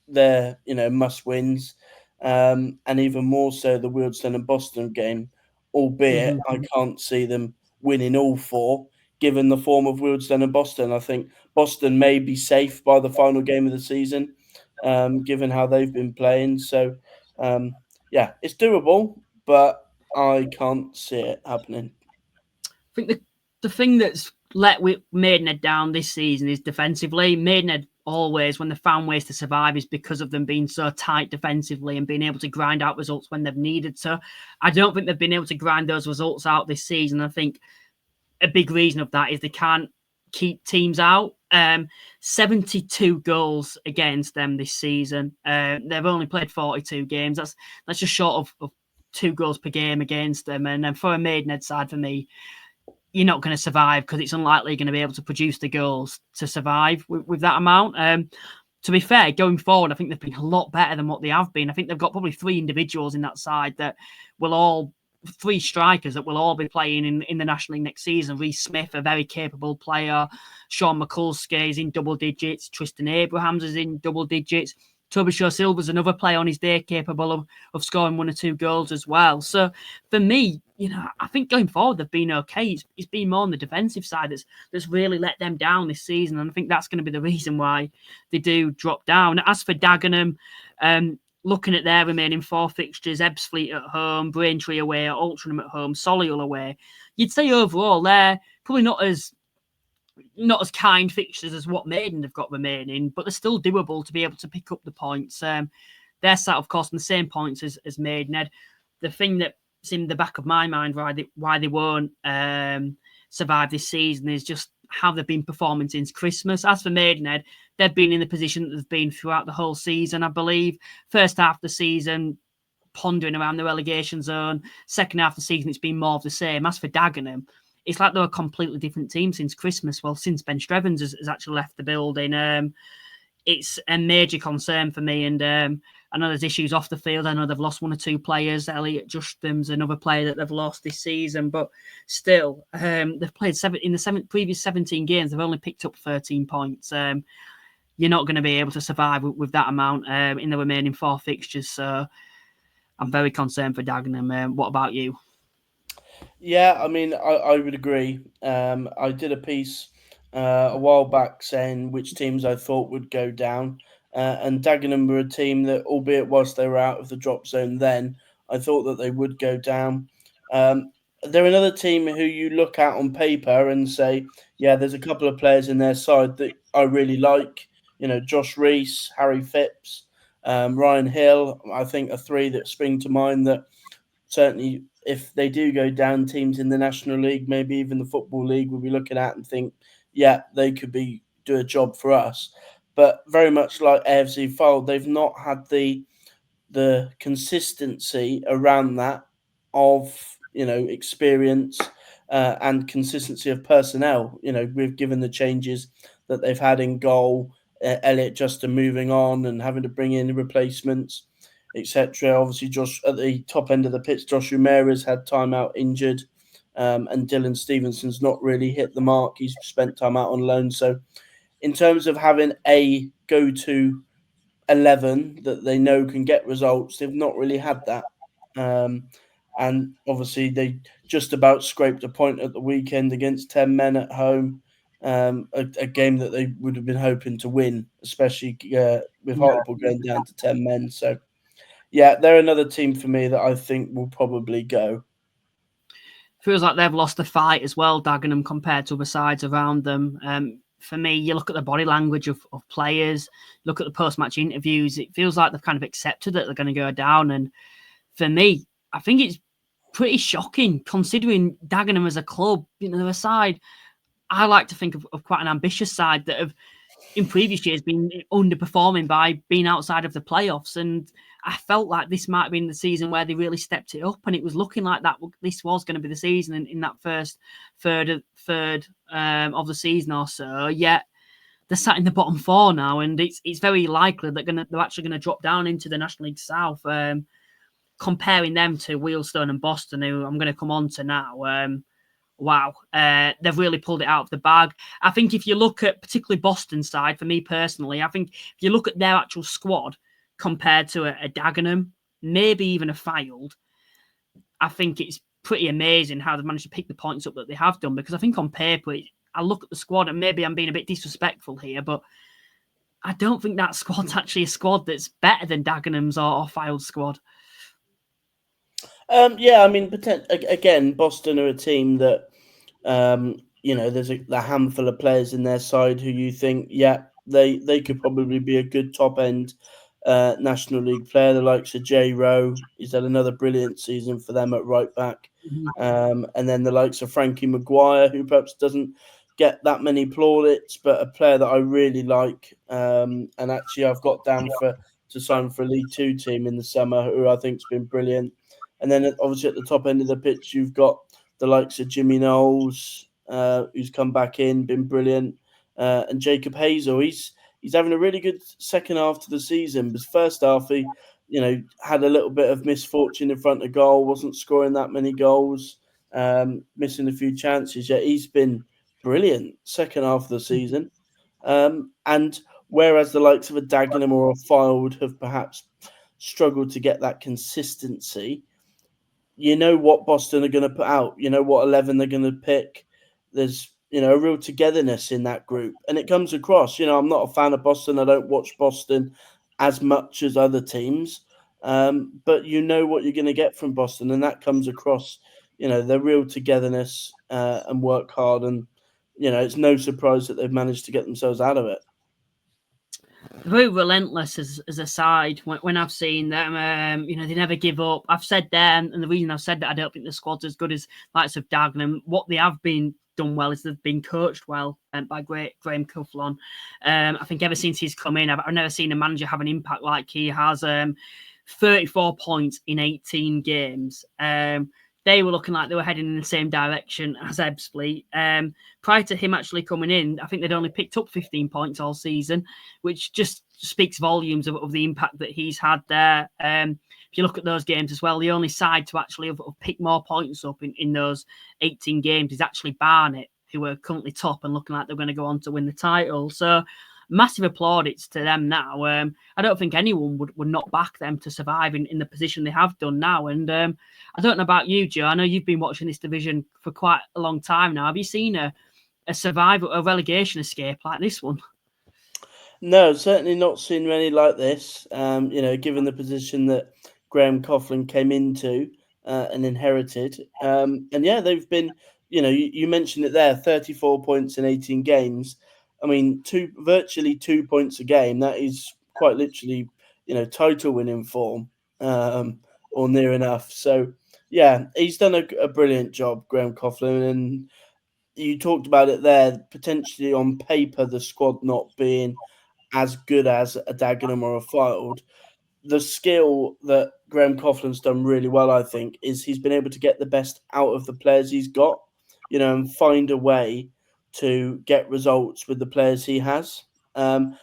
they're must wins, and even more so the Wealdstone and Boston game. Albeit, I can't see them winning all four, given the form of Wealdstone and Boston. I think Boston may be safe by the final game of the season, given how they've been playing. So, yeah, it's doable, but I can't see it happening.
I think the thing that's let Maidenhead down this season is defensively. Maidenhead always, when they found ways to survive, is because of them being so tight defensively and being able to grind out results when they've needed to. I don't think they've been able to grind those results out this season. I think a big reason of that is they can't keep teams out. 72 goals against them this season. They've only played 42 games. That's just short of 2 goals per game against them. And for a Maidenhead side, for me, you're not going to survive because it's unlikely you're going to be able to produce the goals to survive with that amount. To be fair, going forward, I think they've been a lot better than what they have been. I think they've got probably 3 individuals in that side that will all 3 strikers that will all be playing in the National League next season. Reece Smith, a very capable player. Sean McCullsky is in double digits. Tristan Abrahams is in double digits. Toby Shaw Silver's another player on his day capable of scoring 1 or 2 goals as well. So for me, I think going forward they've been okay. It's been more on the defensive side that's really let them down this season, and I think that's going to be the reason why they do drop down. As for Dagenham, looking at their remaining 4 fixtures, Ebbsfleet at home, Braintree away, Altrincham at home, Solihull away, you'd say overall they're probably not as kind fixtures as what Maiden have got remaining, but they're still doable to be able to pick up the points. They're sat, of course, on the same points as Maidenhead. The thing that's in the back of my mind why they won't survive this season is just how they've been performing since Christmas. As for Maidenhead, they've been in the position that they've been throughout the whole season, I believe. First half of the season, pondering around the relegation zone. Second half of the season, it's been more of the same. As for Dagenham, it's like they're a completely different team since Christmas. Well, since Ben Strevens has actually left the building. It's a major concern for me. And I know there's issues off the field. I know they've lost 1 or 2 players. Elliot Justam's another player that they've lost this season. But still, they've played in the previous 17 games. They've only picked up 13 points. You're not going to be able to survive with that amount in the remaining 4 fixtures. So I'm very concerned for Dagenham. What about you?
Yeah, I mean, I would agree. I did a piece a while back saying which teams I thought would go down, and Dagenham were a team that, albeit whilst they were out of the drop zone then, I thought that they would go down. They're another team who you look at on paper and say, yeah, there's a couple of players in their side that I really like. Josh Reese, Harry Phipps, Ryan Hill, I think are 3 that spring to mind that certainly, if they do go down, teams in the National League, maybe even the Football League, we'll be looking at and think, yeah, they could do a job for us. But very much like AFC Fylde, they've not had the consistency around that of experience and consistency of personnel. We've given the changes that they've had in goal, Elliot Justin moving on and having to bring in replacements, etc. Obviously, Josh at the top end of the pitch, Josh Umaira's had time out injured, and Dylan Stevenson's not really hit the mark. He's spent time out on loan. So, in terms of having a go-to 11 that they know can get results, they've not really had that. And obviously, they just about scraped a point at the weekend against 10 men at home. A game that they would have been hoping to win, especially with Hartlepool going down to 10 men. So, yeah, they're another team for me that I think will probably go.
Feels like they've lost the fight as well, Dagenham, compared to other sides around them. For me, you look at the body language of players, look at the post-match interviews, it feels like they've kind of accepted that they're going to go down. And for me, I think it's pretty shocking considering Dagenham as a club, they're a side I like to think of quite an ambitious side that have in previous years been underperforming by being outside of the playoffs. And I felt like this might have been the season where they really stepped it up, and it was looking like that this was going to be the season in that first third of the season or so. Yet they're sat in the bottom 4 now, and it's very likely that they're actually going to drop down into the National League South. Comparing them to Wealdstone and Boston, who I'm going to come on to now. wow, they've really pulled it out of the bag. I think if you look at particularly Boston's side, for me personally, I think if you look at their actual squad compared to a Dagenham, maybe even a Fylde, I think it's pretty amazing how they've managed to pick the points up that they have done. Because I think on paper, I look at the squad, and maybe I'm being a bit disrespectful here, but I don't think that squad's actually a squad that's better than Dagenham's or Fylde's squad.
Yeah, I mean, again, Boston are a team that, there's a handful of players in their side who you think, yeah, they could probably be a good top end National League player. The likes of Jay Rowe, he's had another brilliant season for them at right back, and then the likes of Frankie Maguire, who perhaps doesn't get that many plaudits, but a player that I really like, and actually I've got down to sign for a League Two team in the summer, who I think's been brilliant. And then obviously at the top end of the pitch, you've got the likes of Jimmy Knowles, who's come back in, been brilliant, and Jacob Hazel. He's having a really good second half to the season. But first half, he had a little bit of misfortune in front of goal, wasn't scoring that many goals, missing a few chances. Yet he's been brilliant second half of the season. And whereas the likes of a Dagenham or a Fylde have perhaps struggled to get that consistency, you know what Boston are going to put out. You know what 11 they're going to pick. There's a real togetherness in that group, and it comes across. I'm not a fan of Boston. I don't watch Boston as much as other teams, but you know what you're going to get from Boston, and that comes across. Their real togetherness and work hard, and it's no surprise that they've managed to get themselves out of it.
Very relentless as a side when I've seen them. They never give up. I've said that, and the reason I've said that, I don't think the squad's as good as likes of Dagenham. What they have been done well is they've been coached well by Graham Coughlan. I think ever since he's come in, I've never seen a manager have an impact like he has. 34 points in 18 games. They were looking like they were heading in the same direction as Ebbsfleet. Prior to him actually coming in, I think they'd only picked up 15 points all season, which just speaks volumes of the impact that he's had there. If you look at those games as well, the only side to actually have picked more points up in those 18 games is actually Barnet, who are currently top and looking like they're going to go on to win the title. So massive plaudits to them now. I don't think anyone would not back them to survive in the position they have done now. And I don't know about you, Joe. I know you've been watching this division for quite a long time now. Have you seen a survival, a relegation escape like this one?
No, certainly not seen many like this. Given the position that Graham Coughlan came into and inherited, and yeah, they've been. You mentioned it there: 34 points in 18 games. I mean, virtually 2 points a game. That is quite literally, title winning form, or near enough. So, yeah, he's done a brilliant job, Graham Coughlan, and you talked about it there. Potentially on paper, the squad not being as good as a Dagenham or a Fylde. The skill that Graham Coughlan's done really well, I think, is he's been able to get the best out of the players he's got, and find a way to get results with the players he has. And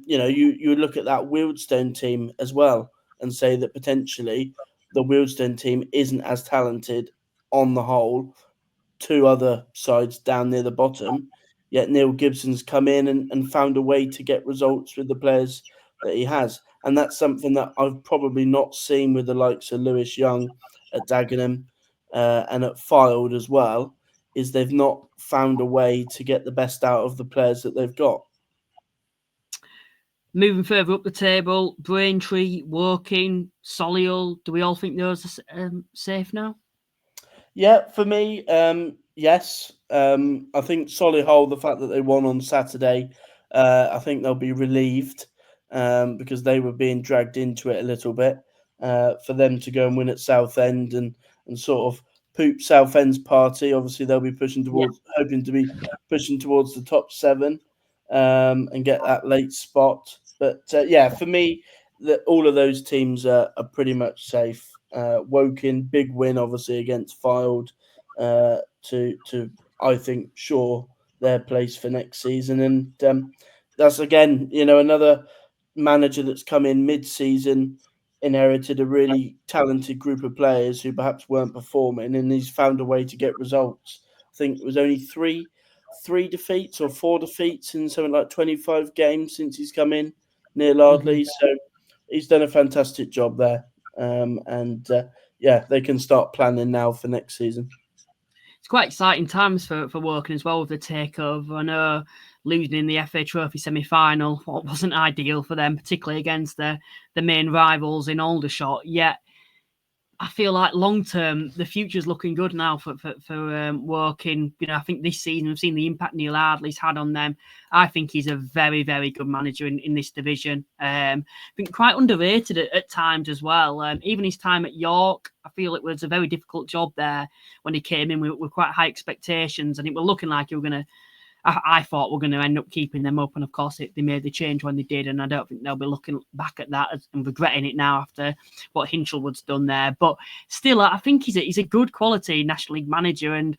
you look at that Wealdstone team as well and say that potentially the Wealdstone team isn't as talented on the whole, two other sides down near the bottom. Yet Neil Gibson's come in and found a way to get results with the players that he has. And that's something that I've probably not seen with the likes of Lewis Young at Dagenham and at Fylde as well, is they've not found a way to get the best out of the players that they've got.
Moving further up the table, Braintree, Woking, Solihull, do we all think those are safe now?
Yeah, for me, yes. I think Solihull, the fact that they won on Saturday, I think they'll be relieved because they were being dragged into it a little bit. For them to go and win at Southend and sort of poop Southend's party, obviously they'll be hoping to be pushing towards the top 7 and get that late spot. But yeah, for me, all of those teams are pretty much safe. Woking, big win obviously against Fylde to I think sure their place for next season, and that's again another manager that's come in mid-season, inherited a really talented group of players who perhaps weren't performing, and he's found a way to get results. I think it was only three defeats or 4 defeats in something like 25 games since he's come in, near Lardley. So he's done a fantastic job there. And yeah, they can start planning now for next season.
It's quite exciting times for Woking as well with the takeover. I know losing in the FA Trophy semi-final wasn't ideal for them, particularly against the main rivals in Aldershot. Yet I feel like long term the future's looking good now for Woking. You know, I think this season we've seen the impact Neil Ardley's had on them. I think he's a very, very good manager in this division. Been quite underrated at times as well. Even his time at York, I feel it was a very difficult job there when he came in with quite high expectations, and it was looking like he were going to. I thought we're going to end up keeping them up, and of course they made the change when they did, and I don't think they'll be looking back at that and regretting it now after what Hinchelwood's done there. But still, I think he's a good quality National League manager, and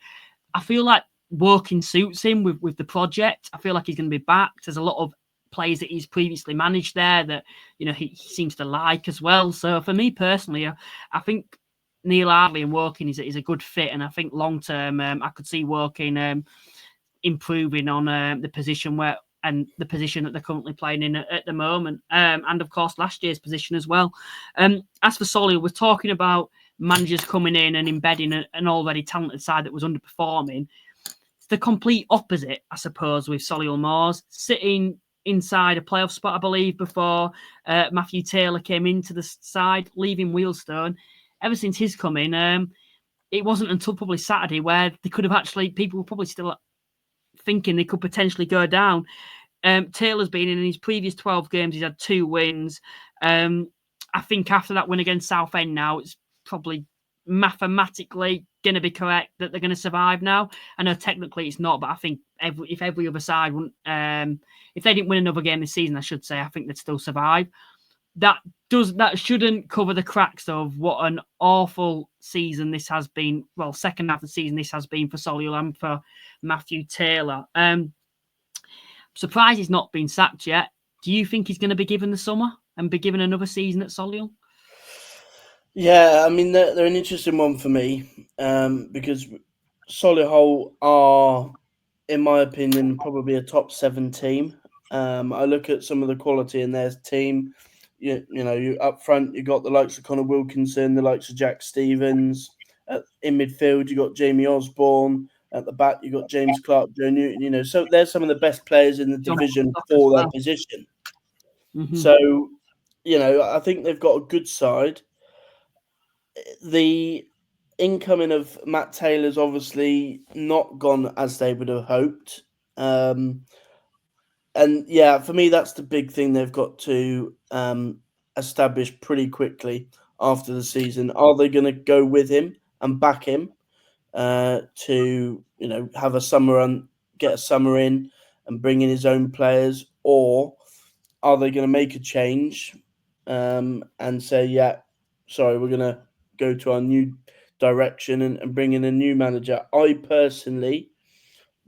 I feel like Woking suits him with the project. I feel like he's going to be backed. There's a lot of players that he's previously managed there that he seems to like as well. So for me personally, I think Neil Ardley and Woking is a good fit, and I think long term I could see Woking improving on the position the position that they're currently playing in at the moment, and of course last year's position as well. As for Solihull, we're talking about managers coming in and embedding an already talented side that was underperforming. It's the complete opposite, I suppose, with Solihull Moors sitting inside a playoff spot, I believe, before Matthew Taylor came into the side, leaving Wealdstone. Ever since he's come in, it wasn't until probably Saturday where they could have people were probably still thinking they could potentially go down. Taylor's been in his previous 12 games. He's had 2 wins. I think after that win against Southend now, it's probably mathematically going to be correct that they're going to survive now. I know technically it's not, but I think if every other side wouldn't, if they didn't win another game this season, I should say, I think they'd still survive. That shouldn't cover the cracks of what an awful season this has been. Well, second half of the season this has been for Solihull and for Matthew Taylor. Surprised he's not been sacked yet. Do you think he's going to be given the summer and be given another season at Solihull?
Yeah, I mean they're an interesting one for me because Solihull are, in my opinion, probably a top 7 team. I look at some of the quality in their team. You up front, you got the likes of Connor Wilkinson, the likes of Jack Stevens. In midfield, you got Jamie Osborne. At the back, you got James Clark, Joe Newton. So they're some of the best players in the division for their position. Mm-hmm. So, I think they've got a good side. The incoming of Matt Taylor's obviously not gone as they would have hoped. And yeah, for me, that's the big thing they've got to establish pretty quickly after the season. Are they going to go with him and back him to have a summer and get a summer in and bring in his own players, or are they going to make a change and say, yeah, sorry, we're going to go to our new direction and bring in a new manager? I personally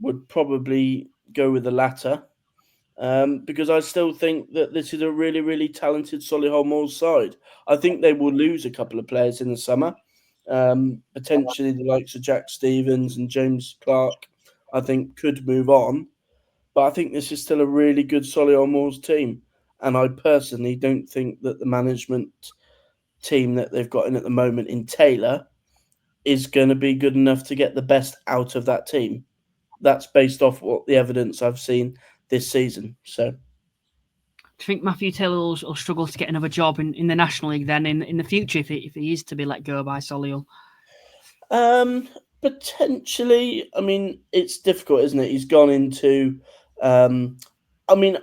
would probably go with the latter because I still think that this is a really, really talented Solihull Moors side. I think they will lose a couple of players in the summer. Potentially the likes of Jack Stevens and James Clark, I think, could move on. But I think this is still a really good Solihull Moors team. And I personally don't think that the management team that they've got in at the moment in Taylor is going to be good enough to get the best out of that team. That's based off what the evidence I've seen this season. So,
do you think Matthew Taylor will struggle to get another job in the National League then in the future if he is to be let go by Solihull?
Potentially. I mean, it's difficult, isn't it? He's gone into. I mean,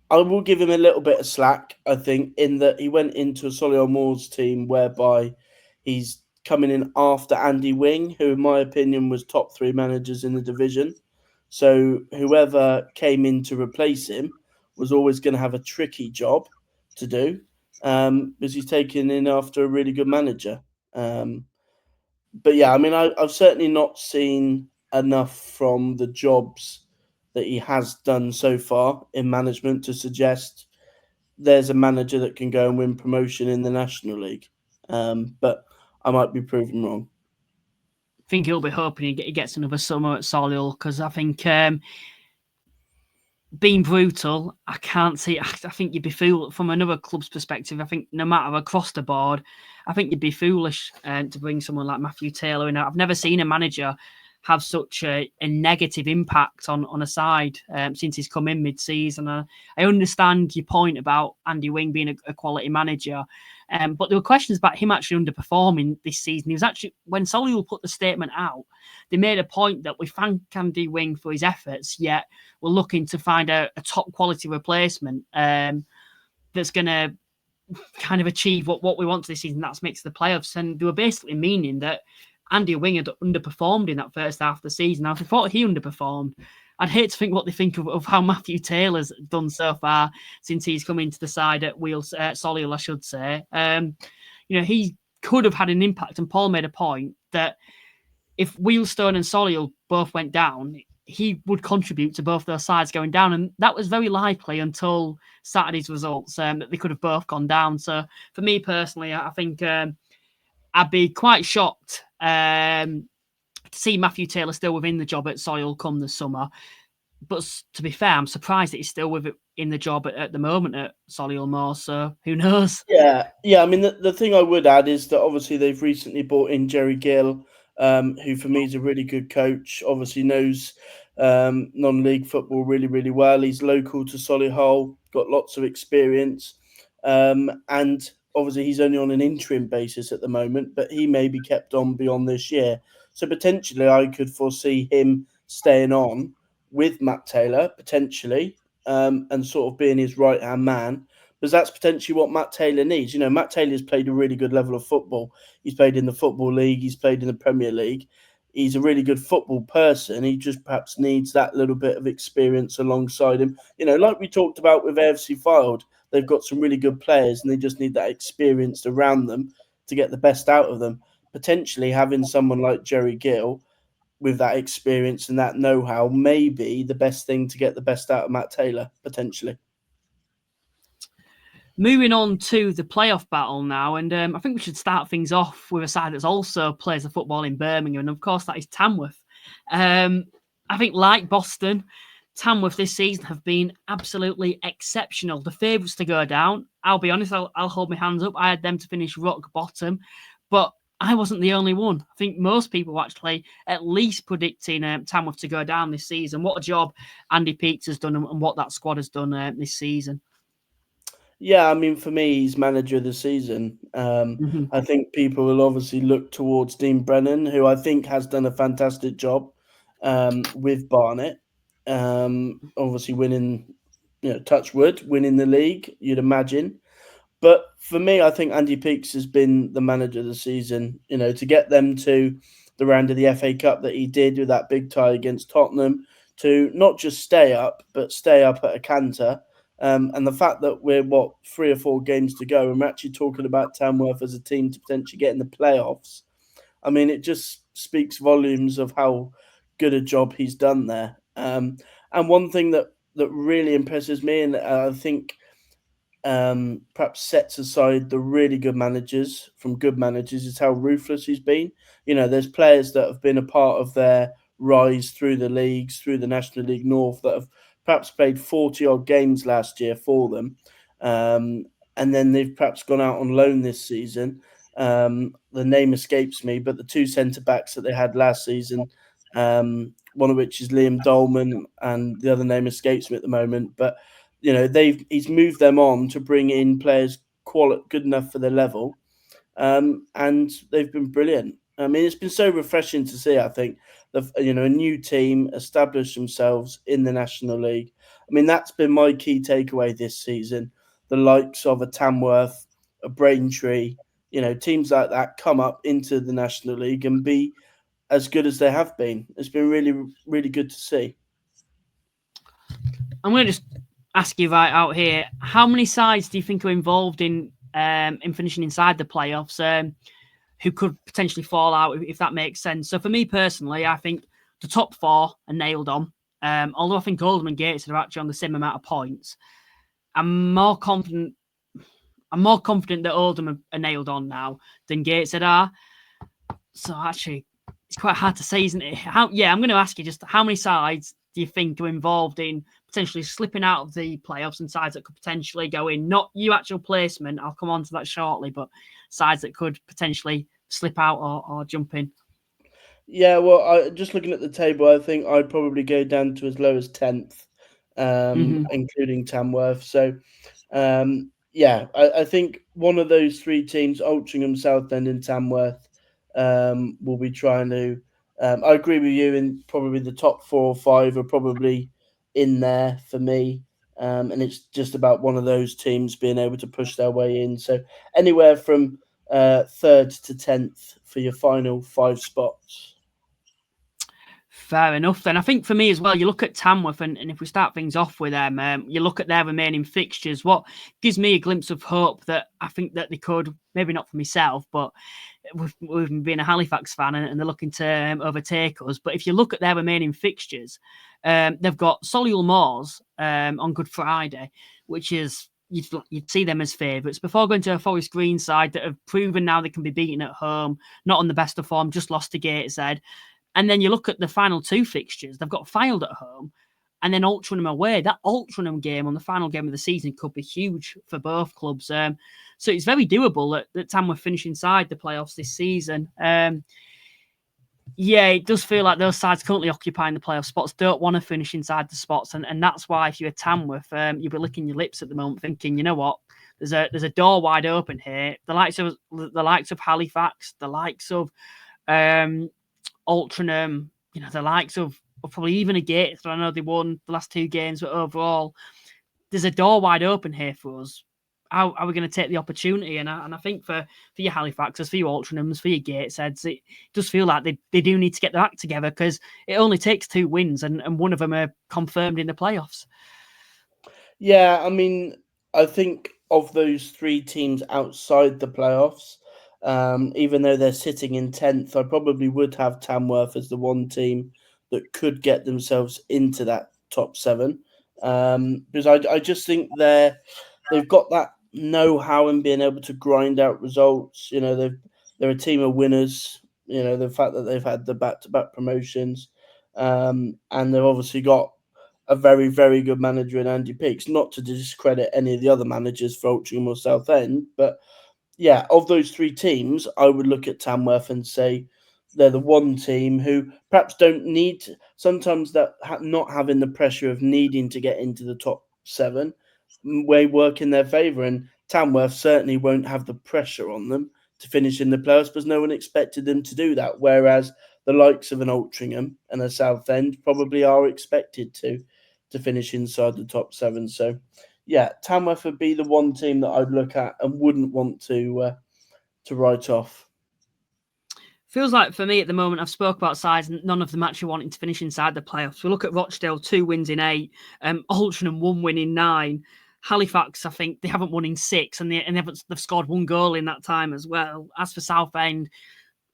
I will give him a little bit of slack, I think, in that he went into a Solihull Moors team whereby he's coming in after Andy Wing, who, in my opinion, was top 3 managers in the division. So whoever came in to replace him was always going to have a tricky job to do because he's taken in after a really good manager. But yeah, I mean, I've certainly not seen enough from the jobs that he has done so far in management to suggest there's a manager that can go and win promotion in the National League. But I might be proven wrong.
think he'll be hoping he gets another summer at Solihull, because I think being brutal, I can't see. I think you'd be foolish from another club's perspective. I think no matter across the board, I think you'd be foolish to bring someone like Matthew Taylor in. I've never seen a manager have such a negative impact on a side since he's come in mid-season. I understand your point about Andy Wing being a quality manager, but there were questions about him actually underperforming this season. He was actually, when Solihull put the statement out, they made a point that we thank Andy Wing for his efforts, yet we're looking to find a top quality replacement that's going to kind of achieve what we want this season. That's makes the playoffs. And they were basically meaning that Andy Wing had underperformed in that first half of the season. Now, if they thought he underperformed, I'd hate to think what they think of how Matthew Taylor's done so far since he's come into the side at Solihull, I should say. He could have had an impact, and Paul made a point that if Wealdstone and Solihull both went down, he would contribute to both those sides going down. And that was very likely until Saturday's results, that they could have both gone down. So for me personally, I think I'd be quite shocked to see Matthew Taylor still within the job at Solihull come the summer. But to be fair, I'm surprised that he's still in the job at the moment at Solihull more. So who knows?
Yeah. I mean, the thing I would add is that obviously they've recently brought in Jerry Gill, who for me is a really good coach. Obviously knows non-league football really, really well. He's local to Solihull, got lots of experience, and obviously he's only on an interim basis at the moment, but he may be kept on beyond this year. So potentially I could foresee him staying on with Matt Taylor, potentially, and sort of being his right-hand man, because that's potentially what Matt Taylor needs. Matt Taylor's played a really good level of football. He's played in the Football League. He's played in the Premier League. He's a really good football person. He just perhaps needs that little bit of experience alongside him. Like we talked about with AFC Fylde, they've got some really good players and they just need that experience around them to get the best out of them. Potentially having someone like Jerry Gill with that experience and that know-how may be the best thing to get the best out of Matt Taylor, potentially.
Moving on to the playoff battle now, and I think we should start things off with a side that also plays the football in Birmingham, and of course that is Tamworth. I think, like Boston, Tamworth this season have been absolutely exceptional. The favourites to go down. I'll be honest, I'll hold my hands up. I had them to finish rock bottom, but I wasn't the only one. I think most people were actually at least predicting Tamworth to go down this season. What a job Andy Peaks has done and what that squad has done this season.
Yeah, I mean, for me, he's manager of the season. I think people will obviously look towards Dean Brennan, who I think has done a fantastic job with Barnet. Obviously winning, touch wood, winning the league, you'd imagine. But for me, I think Andy Peaks has been the manager of the season. To get them to the round of the FA Cup that he did with that big tie against Tottenham, to not just stay up, but stay up at a canter. And the fact that we're, 3 or 4 games to go, and we're actually talking about Tamworth as a team to potentially get in the playoffs. I mean, it just speaks volumes of how good a job he's done there. And one thing that really impresses me, and I think perhaps sets aside the really good managers from good managers, is how ruthless he's been. There's players that have been a part of their rise through the leagues, through the National League North, that have perhaps played 40 odd games last year for them. And then they've perhaps gone out on loan this season. The name escapes me, but the 2 centre-backs that they had last season, one of which is Liam Dolman, and the other name escapes me at the moment. But he's moved them on to bring in players good enough for their level, and they've been brilliant. I mean, it's been so refreshing to see. I think a new team establish themselves in the National League. I mean, that's been my key takeaway this season. The likes of a Tamworth, a Braintree, teams like that come up into the National League and be as good as they have been. It's been really, really good to see.
I'm going to just ask you right out here, how many sides do you think are involved in finishing inside the playoffs, who could potentially fall out, if that makes sense? So for me personally, I think the top 4 are nailed on. Although I think Oldham and Gateshead are actually on the same amount of points, I'm more confident that Oldham are nailed on now than Gateshead are. So actually, it's quite hard to say, isn't it? I'm going to ask you just how many sides do you think are involved in potentially slipping out of the playoffs and sides that could potentially go in? Not you actual placement, I'll come on to that shortly, but sides that could potentially slip out or jump in.
Yeah, well, just looking at the table, I think I'd probably go down to as low as 10th, including Tamworth. So, yeah, I think one of those three teams, Altrincham, Southend, and Tamworth, will be trying to. I agree with you, in probably the top 4 or 5 are probably in there for me. And it's just about one of those teams being able to push their way in. So, anywhere from 3rd to 10th for your final 5 spots.
Fair enough then. I think for me as well, you look at Tamworth, and if we start things off with them, you look at their remaining fixtures, what gives me a glimpse of hope that I think that they could, maybe not for myself, but with being a Halifax fan and they're looking to overtake us. But if you look at their remaining fixtures, they've got Solihull Moors on Good Friday, which is, you'd see them as favourites before going to a Forest Green side that have proven now they can be beaten at home, not on the best of form, just lost to Gateshead. And then you look at the final 2 fixtures, they've got Fylde at home and then Altrincham away. That Altrincham game on the final game of the season could be huge for both clubs. So it's very doable that Tamworth finish inside the playoffs this season. Yeah, it does feel like those sides currently occupying the playoff spots don't want to finish inside the spots. And that's why if you're a Tamworth, you'll be licking your lips at the moment thinking, you know what, there's a door wide open here. The likes of Halifax, the likes of Altrincham, the likes of probably even a Gates. I know they won the last 2 games, but overall, there's a door wide open here for us. How are we going to take the opportunity? And I think for your Halifaxes, for your Altrinchams, for your Gatesheads, it does feel like they do need to get their act together because it only takes 2 wins and one of them are confirmed in the playoffs.
Yeah, I mean, I think of those 3 teams outside the playoffs, even though they're sitting in 10th, I probably would have Tamworth as the one team that could get themselves into that top 7. Because I just think they've got that know-how in being able to grind out results. They're a team of winners. The fact that they've had the back-to-back promotions, and they've obviously got a very, very good manager in Andy Peaks. Not to discredit any of the other managers for Altrincham or Southend, but yeah, of those 3 teams, I would look at Tamworth and say they're the one team who perhaps don't need sometimes that not having the pressure of needing to get into the top 7 may work in their favour. And Tamworth certainly won't have the pressure on them to finish in the playoffs because no one expected them to do that. Whereas the likes of an Altrincham and a Southend probably are expected to finish inside the top 7. So, yeah, Tamworth would be the one team that I'd look at and wouldn't want to write off.
Feels like for me at the moment, I've spoke about sides, none of them actually wanting to finish inside the playoffs. We look at Rochdale, 2 wins in 8, Altrincham 1 win in 9. Halifax, I think they haven't won in 6, and they've scored 1 goal in that time as well. As for Southend,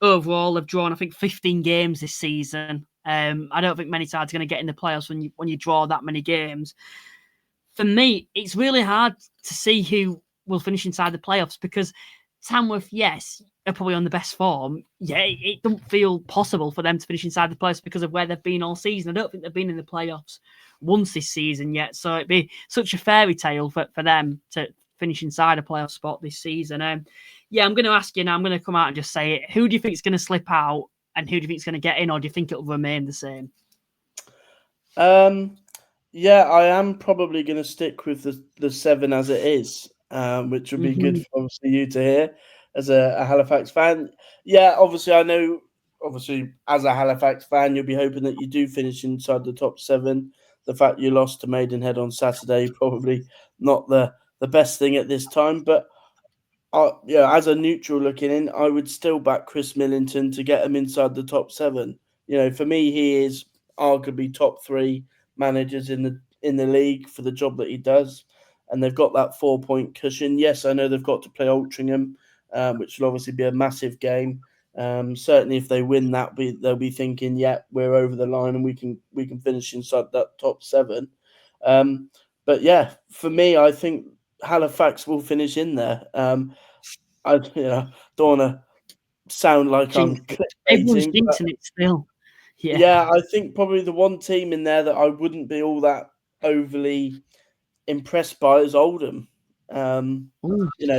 overall they've drawn I think 15 games this season. I don't think many sides are going to get in the playoffs when you draw that many games. For me, it's really hard to see who will finish inside the playoffs because Tamworth, yes, are probably on the best form. Yeah, it doesn't feel possible for them to finish inside the playoffs because of where they've been all season. I don't think they've been in the playoffs once this season yet. So it'd be such a fairy tale for them to finish inside a playoff spot this season. Yeah, I'm going to ask you now. I'm going to come out and just say it. Who do you think is going to slip out and who do you think is going to get in, or do you think it'll remain the same?
Yeah, I am probably going to stick with the 7 as it is, which would be good for obviously you to hear as a Halifax fan. Yeah, obviously I know. Obviously, as a Halifax fan, you'll be hoping that you do finish inside the top 7. The fact you lost to Maidenhead on Saturday probably not the best thing at this time, but as a neutral looking in, I would still back Chris Millington to get him inside the top 7. For me, he is arguably top 3 managers in the league for the job that he does, and they've got that 4-point cushion. Yes, I know they've got to play Altrincham, which will obviously be a massive game. Certainly, if they win that, they'll be thinking, "Yeah, we're over the line, and we can finish inside that top 7." But yeah, for me, I think Halifax will finish in there. I don't want to sound like I'm
Everyone's
clickbaiting, but
jinxing it still.
yeah, I think probably the one team in there that I wouldn't be all that overly impressed by is Oldham.
Ooh,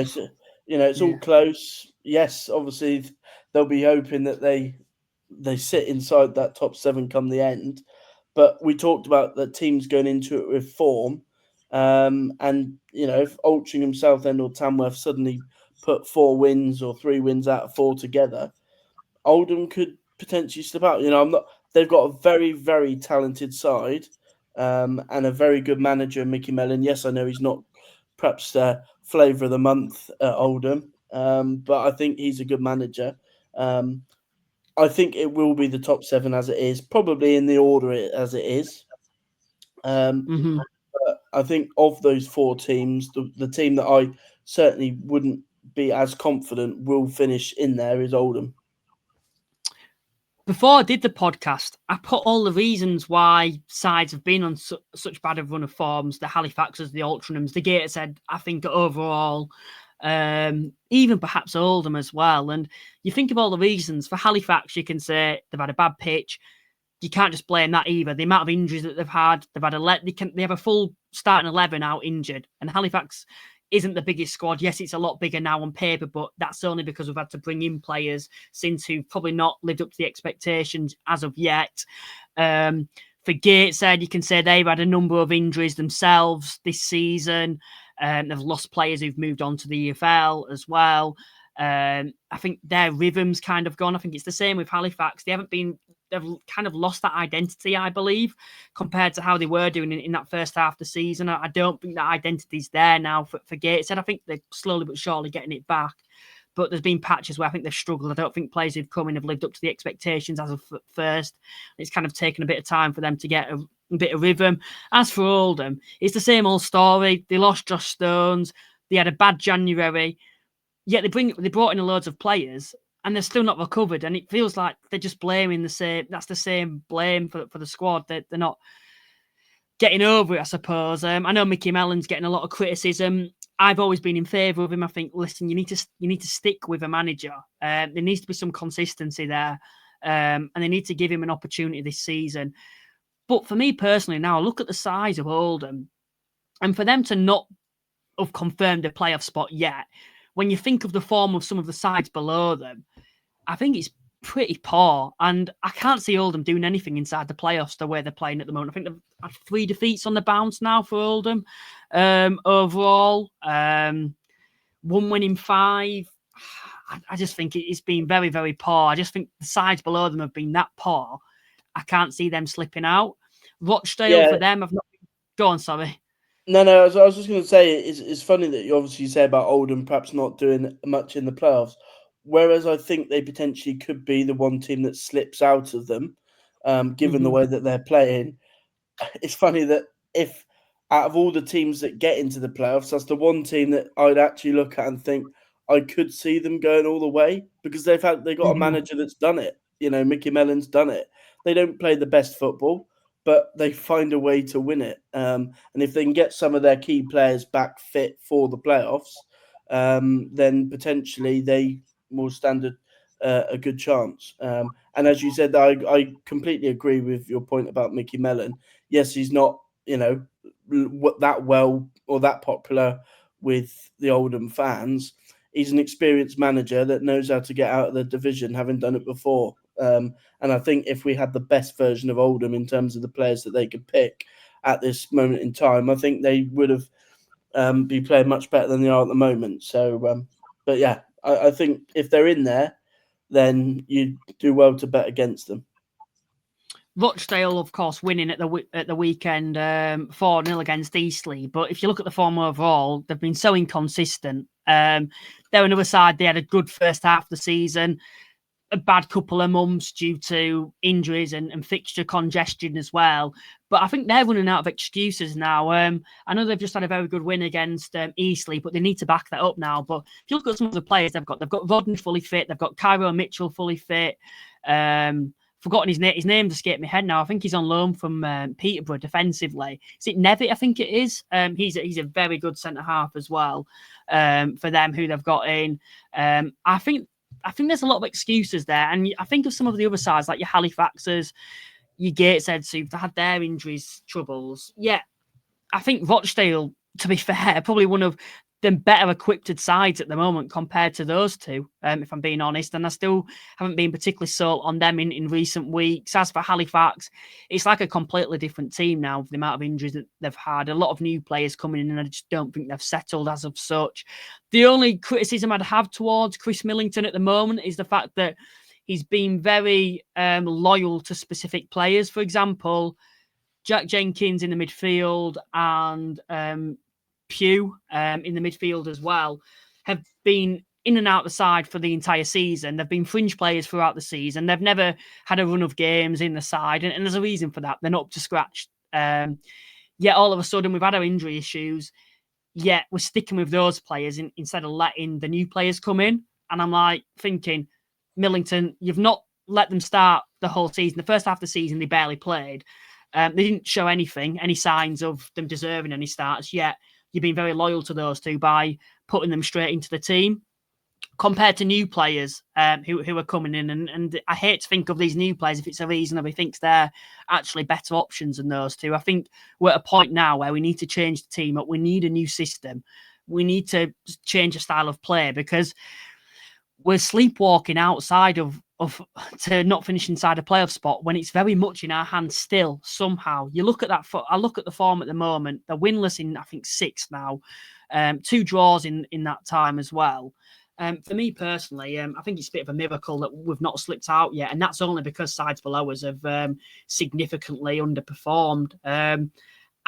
So, it's all
yeah.
close. Yes, obviously they'll be hoping that they sit inside that top 7 come the end. But we talked about the teams going into it with form. And if Altrincham, Southend, or Tamworth suddenly put 4 wins or 3 wins out of 4 together, Oldham could potentially slip out. I'm not. They've got a very, very talented side, and a very good manager, Mickey Mellon. Yes, I know he's not perhaps flavour of the month at Oldham, but I think he's a good manager. I think it will be the top 7 as it is, probably in the order as it is.
Mm-hmm.
But I think of those 4 teams, the team that I certainly wouldn't be as confident will finish in there is Oldham.
Before I did the podcast, I put all the reasons why sides have been on such bad a run of forms, the Halifaxes, the Altrinchams, the Gateshead, I think overall, even perhaps Oldham as well. And you think of all the reasons. For Halifax, you can say they've had a bad pitch. You can't just blame that either. The amount of injuries that they've had they have a full starting 11 out injured. And Halifax isn't the biggest squad. Yes, it's a lot bigger now on paper, but that's only because we've had to bring in players since who've probably not lived up to the expectations as of yet. For Gateshead, you can say they've had a number of injuries themselves this season. They've lost players who've moved on to the EFL as well. I think their rhythm's kind of gone. I think it's the same with Halifax. They've kind of lost that identity, I believe, compared to how they were doing in that first half of the season. I don't think that identity's there now for Gateshead. I think they're slowly but surely getting it back. But there's been patches where I think they've struggled. I don't think players who've come in have lived up to the expectations as of first. It's kind of taken a bit of time for them to get a bit of rhythm. As for Oldham, it's the same old story. They lost Josh Stones. They had a bad January. Yet they brought in loads of players and they're still not recovered. And it feels like they're just blaming the same. That's the same blame for the squad. They're not getting over it, I suppose. I know Mickey Mellon's getting a lot of criticism. I've always been in favour of him. I think, listen, you need to stick with a manager. There needs to be some consistency there, and they need to give him an opportunity this season. But for me personally, now I look at the size of Oldham, and for them to not have confirmed a playoff spot yet, when you think of the form of some of the sides below them, I think it's pretty poor. And I can't see Oldham doing anything inside the playoffs the way they're playing at the moment. I think they've had 3 defeats on the bounce now for Oldham overall. 1 win in 5. I just think it's been very, very poor. I just think the sides below them have been that poor. I can't see them slipping out. Rochdale, for them, I've not... Go on, sorry.
No, I was just going to say, it's funny that you obviously say about Oldham perhaps not doing much in the playoffs, whereas I think they potentially could be the one team that slips out of them, given the way that they're playing. It's funny that if out of all the teams that get into the playoffs, that's the one team that I'd actually look at and think I could see them going all the way, because they've got a manager that's done it. Mickey Mellon's done it. They don't play the best football, but they find a way to win it. And if they can get some of their key players back fit for the playoffs, then potentially they will stand a good chance. And as you said, I completely agree with your point about Mickey Mellon. Yes, he's not, that well or that popular with the Oldham fans. He's an experienced manager that knows how to get out of the division, having done it before. And I think if we had the best version of Oldham in terms of the players that they could pick at this moment in time, I think they would have be playing much better than they are at the moment. So, but yeah, I think if they're in there, then you do well to bet against them.
Rochdale, of course, winning at the weekend 4-0 against Eastleigh. But if you look at the form overall, they've been so inconsistent. They're another side. They had a good first half of the season, a bad couple of months due to injuries and fixture congestion as well. But I think they're running out of excuses now. I know they've just had a very good win against Eastleigh, but they need to back that up now. But if you look at some of the players they've got Rodney fully fit. They've got Cairo Mitchell fully fit. Forgotten his name. His name's escaped my head now. I think he's on loan from Peterborough defensively. Is it Nevitt? I think it is. He's a very good centre half as well for them who they've got in. I think I think there's a lot of excuses there. And I think of some of the other sides, like your Halifaxes, your Gatesheads, who've had their injuries, troubles. Yeah, I think Rochdale, to be fair, probably one of the better equipped sides at the moment compared to those two, if I'm being honest. And I still haven't been particularly sold on them in recent weeks. As for Halifax, it's like a completely different team now with the amount of injuries that they've had. A lot of new players coming in, and I just don't think they've settled as of such. The only criticism I'd have towards Chris Millington at the moment is the fact that he's been very loyal to specific players. For example, Jack Jenkins in the midfield and Pugh in the midfield as well have been in and out the side for the entire season. They've been fringe players throughout the season. They've never had a run of games in the side, and there's a reason for that. They're not up to scratch. Yet all of a sudden, we've had our injury issues, yet we're sticking with those players instead of letting the new players come in. And I'm like thinking, Millington, you've not let them start the whole season. The first half of the season, they barely played. They didn't show any signs of them deserving any starts, yet you've been very loyal to those two by putting them straight into the team compared to new players who are coming in. And I hate to think of these new players if it's a reason that he thinks they're actually better options than those two. I think we're at a point now where we need to change the team up. We need a new system. We need to change the style of play because we're sleepwalking outside of to not finish inside a playoff spot when it's very much in our hands still somehow. You look at that. I look at the form at the moment. They're winless in, I think, 6 now. 2 draws in that time as well. For me personally, I think it's a bit of a miracle that we've not slipped out yet. And that's only because sides below us have significantly underperformed.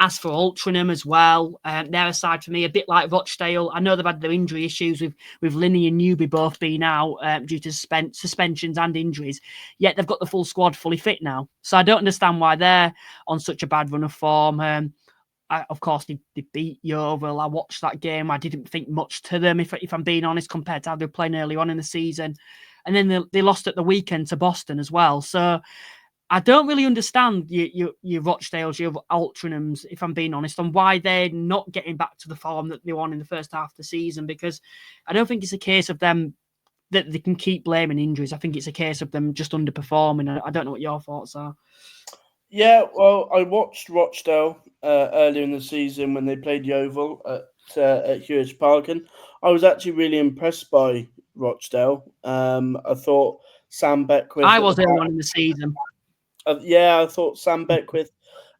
As for Altrincham as well, they're a side for me, a bit like Rochdale. I know they've had their injury issues with Linney and Newby both being out due to suspensions and injuries, yet they've got the full squad fully fit now. So I don't understand why they're on such a bad run of form. Of course, they beat Yeovil. I watched that game. I didn't think much to them, if I'm being honest, compared to how they were playing early on in the season. And then they lost at the weekend to Boston as well. So I don't really understand your Rochdales, your Altrinchams, if I'm being honest, on why they're not getting back to the form that they were on in the first half of the season, because I don't think it's a case of them that they can keep blaming injuries. I think it's a case of them just underperforming. I don't know what your thoughts are.
Yeah, well, I watched Rochdale earlier in the season when they played Yeovil at Hewich Park, and I was actually really impressed by Rochdale. I thought Sam Beckwith...
I was early on in the season.
I thought Sam Beckwith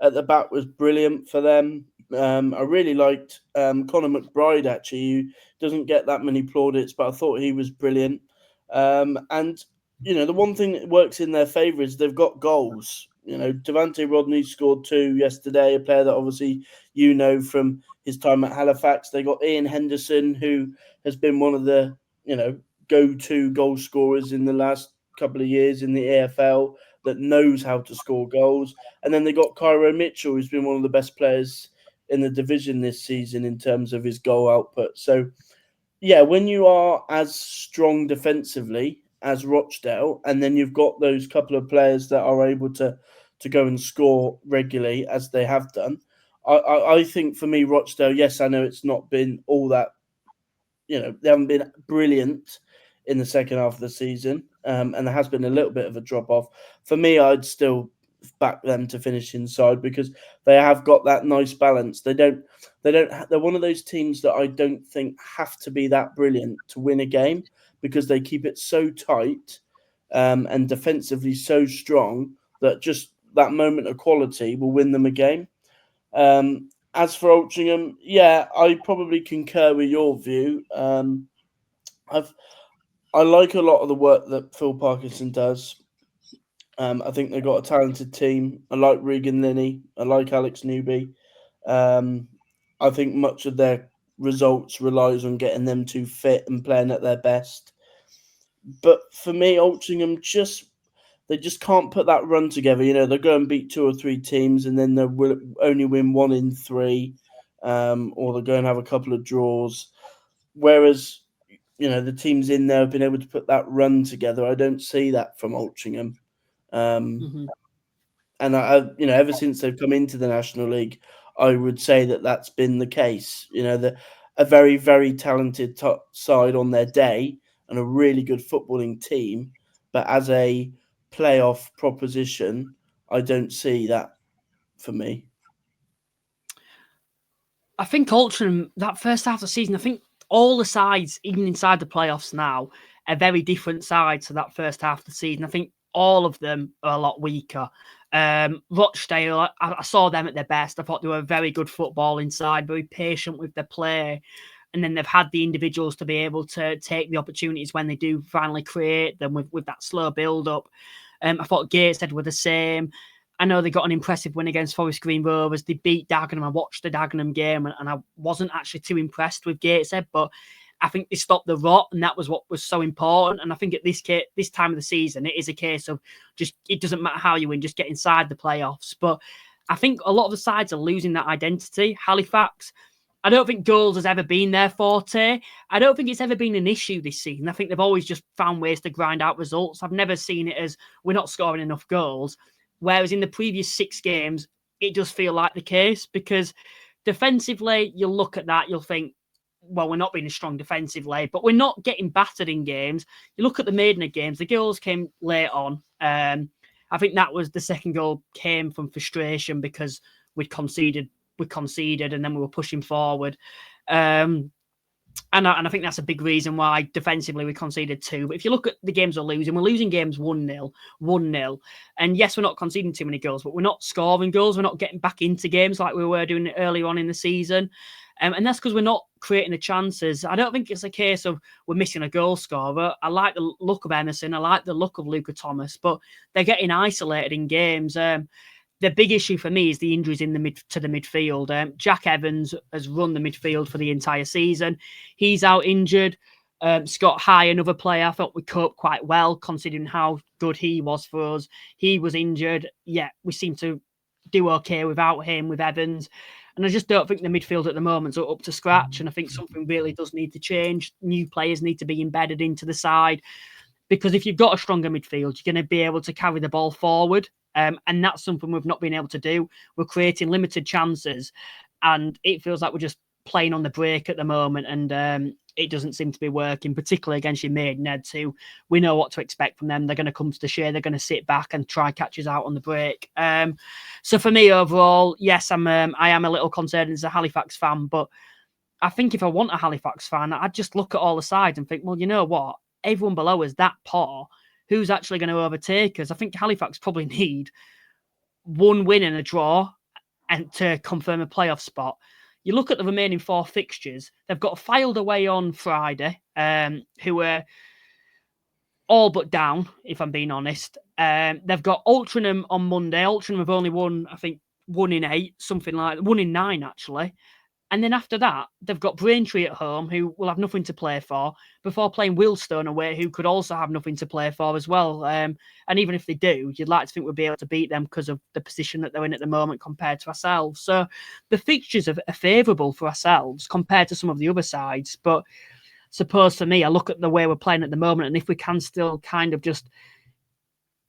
at the back was brilliant for them. I really liked Conor McBride, actually, who doesn't get that many plaudits, but I thought he was brilliant. And, the one thing that works in their favour is they've got goals. Devante Rodney scored 2 yesterday, a player that obviously from his time at Halifax. They got Ian Henderson, who has been one of the, go-to goal scorers in the last couple of years in the AFL, that knows how to score goals. And then they got Cairo Mitchell, who's been one of the best players in the division this season in terms of his goal output. So, yeah, when you are as strong defensively as Rochdale, and then you've got those couple of players that are able to go and score regularly, as they have done, I think for me, Rochdale, yes, I know it's not been all that, they haven't been brilliant in the second half of the season, and there has been a little bit of a drop-off. For me, I'd still back them to finish inside because they have got that nice balance. They're one of those teams that I don't think have to be that brilliant to win a game, because they keep it so tight and defensively so strong that just that moment of quality will win them a game. As for Altrincham, yeah, I probably concur with your view. I like a lot of the work that Phil Parkinson does. I think they've got a talented team. I like Regan Linney. I like Alex Newby. I think much of their results relies on getting them two fit and playing at their best. But for me, Altrincham they just can't put that run together. They'll go and beat 2 or 3 teams, and then they'll only win 1 in 3, or they'll go and have a couple of draws. Whereas the teams in there have been able to put that run together. I don't see that from Altrincham. And ever since they've come into the National League, I would say that that's been the case. A very, very talented top side on their day, and a really good footballing team, but as a playoff proposition, I don't see that for me.
I think Altrincham, that first half of the season, I think all the sides, even inside the playoffs now, are very different sides to that first half of the season. I think all of them are a lot weaker. Rochdale, I saw them at their best. I thought they were a very good football inside, very patient with their play. And then they've had the individuals to be able to take the opportunities when they do finally create them with that slow build-up. I thought Gateshead were the same. I know they got an impressive win against Forest Green Rovers. They beat Dagenham. I watched the Dagenham game and I wasn't actually too impressed with Gateshead, but I think they stopped the rot, and that was what was so important. And I think at this time of the season, it is a case of just, it doesn't matter how you win, just get inside the playoffs. But I think a lot of the sides are losing that identity. Halifax, I don't think goals has ever been their forte. I don't think it's ever been an issue this season. I think they've always just found ways to grind out results. I've never seen it as we're not scoring enough goals. Whereas in the previous 6 games, it does feel like the case, because defensively, you'll look at that, you'll think, well, we're not being as strong defensively, but we're not getting battered in games. You look at the Maidenhead games, the goals came late on. I think that was the second goal came from frustration because we'd conceded, and then we were pushing forward. And I think that's a big reason why defensively we conceded 2. But if you look at the games we're losing games 1-0, 1-0. And yes, we're not conceding too many goals, but we're not scoring goals. We're not getting back into games like we were doing earlier on in the season. And that's because we're not creating the chances. I don't think it's a case of we're missing a goal scorer. I like the look of Emerson. I like the look of Luca Thomas, but they're getting isolated in games. The big issue for me is the injuries in the midfield. Jack Evans has run the midfield for the entire season. He's out injured. Scott High, another player, I thought we coped quite well considering how good he was for us. He was injured. Yeah, we seem to do okay without him, with Evans. And I just don't think the midfield at the moment is up to scratch. And I think something really does need to change. New players need to be embedded into the side. Because if you've got a stronger midfield, you're going to be able to carry the ball forward. And that's something we've not been able to do. We're creating limited chances, and it feels like we're just playing on the break at the moment, and it doesn't seem to be working, particularly against your Maidenhead too. We know what to expect from them. They're going to come to the share. They're going to sit back and try catch us out on the break. So for me, overall, yes, I am a little concerned as a Halifax fan, but I think if I want a Halifax fan, I'd just look at all the sides and think, well, you know what? Everyone below is that poor. Who's actually going to overtake us? I think Halifax probably need 1 win and a draw and to confirm a playoff spot. You look at the remaining 4 fixtures, they've got Fylde away on Friday, who are all but down, if I'm being honest. They've got Altrincham on Monday. Altrincham have only won, I think, 1 in 8, something like 1 in 9, actually. And then after that, they've got Braintree at home, who will have nothing to play for, before playing Wealdstone away, who could also have nothing to play for as well. And even if they do, you'd like to think we'd be able to beat them because of the position that they're in at the moment compared to ourselves. So the fixtures are favourable for ourselves compared to some of the other sides. But suppose for me, I look at the way we're playing at the moment, and if we can still kind of just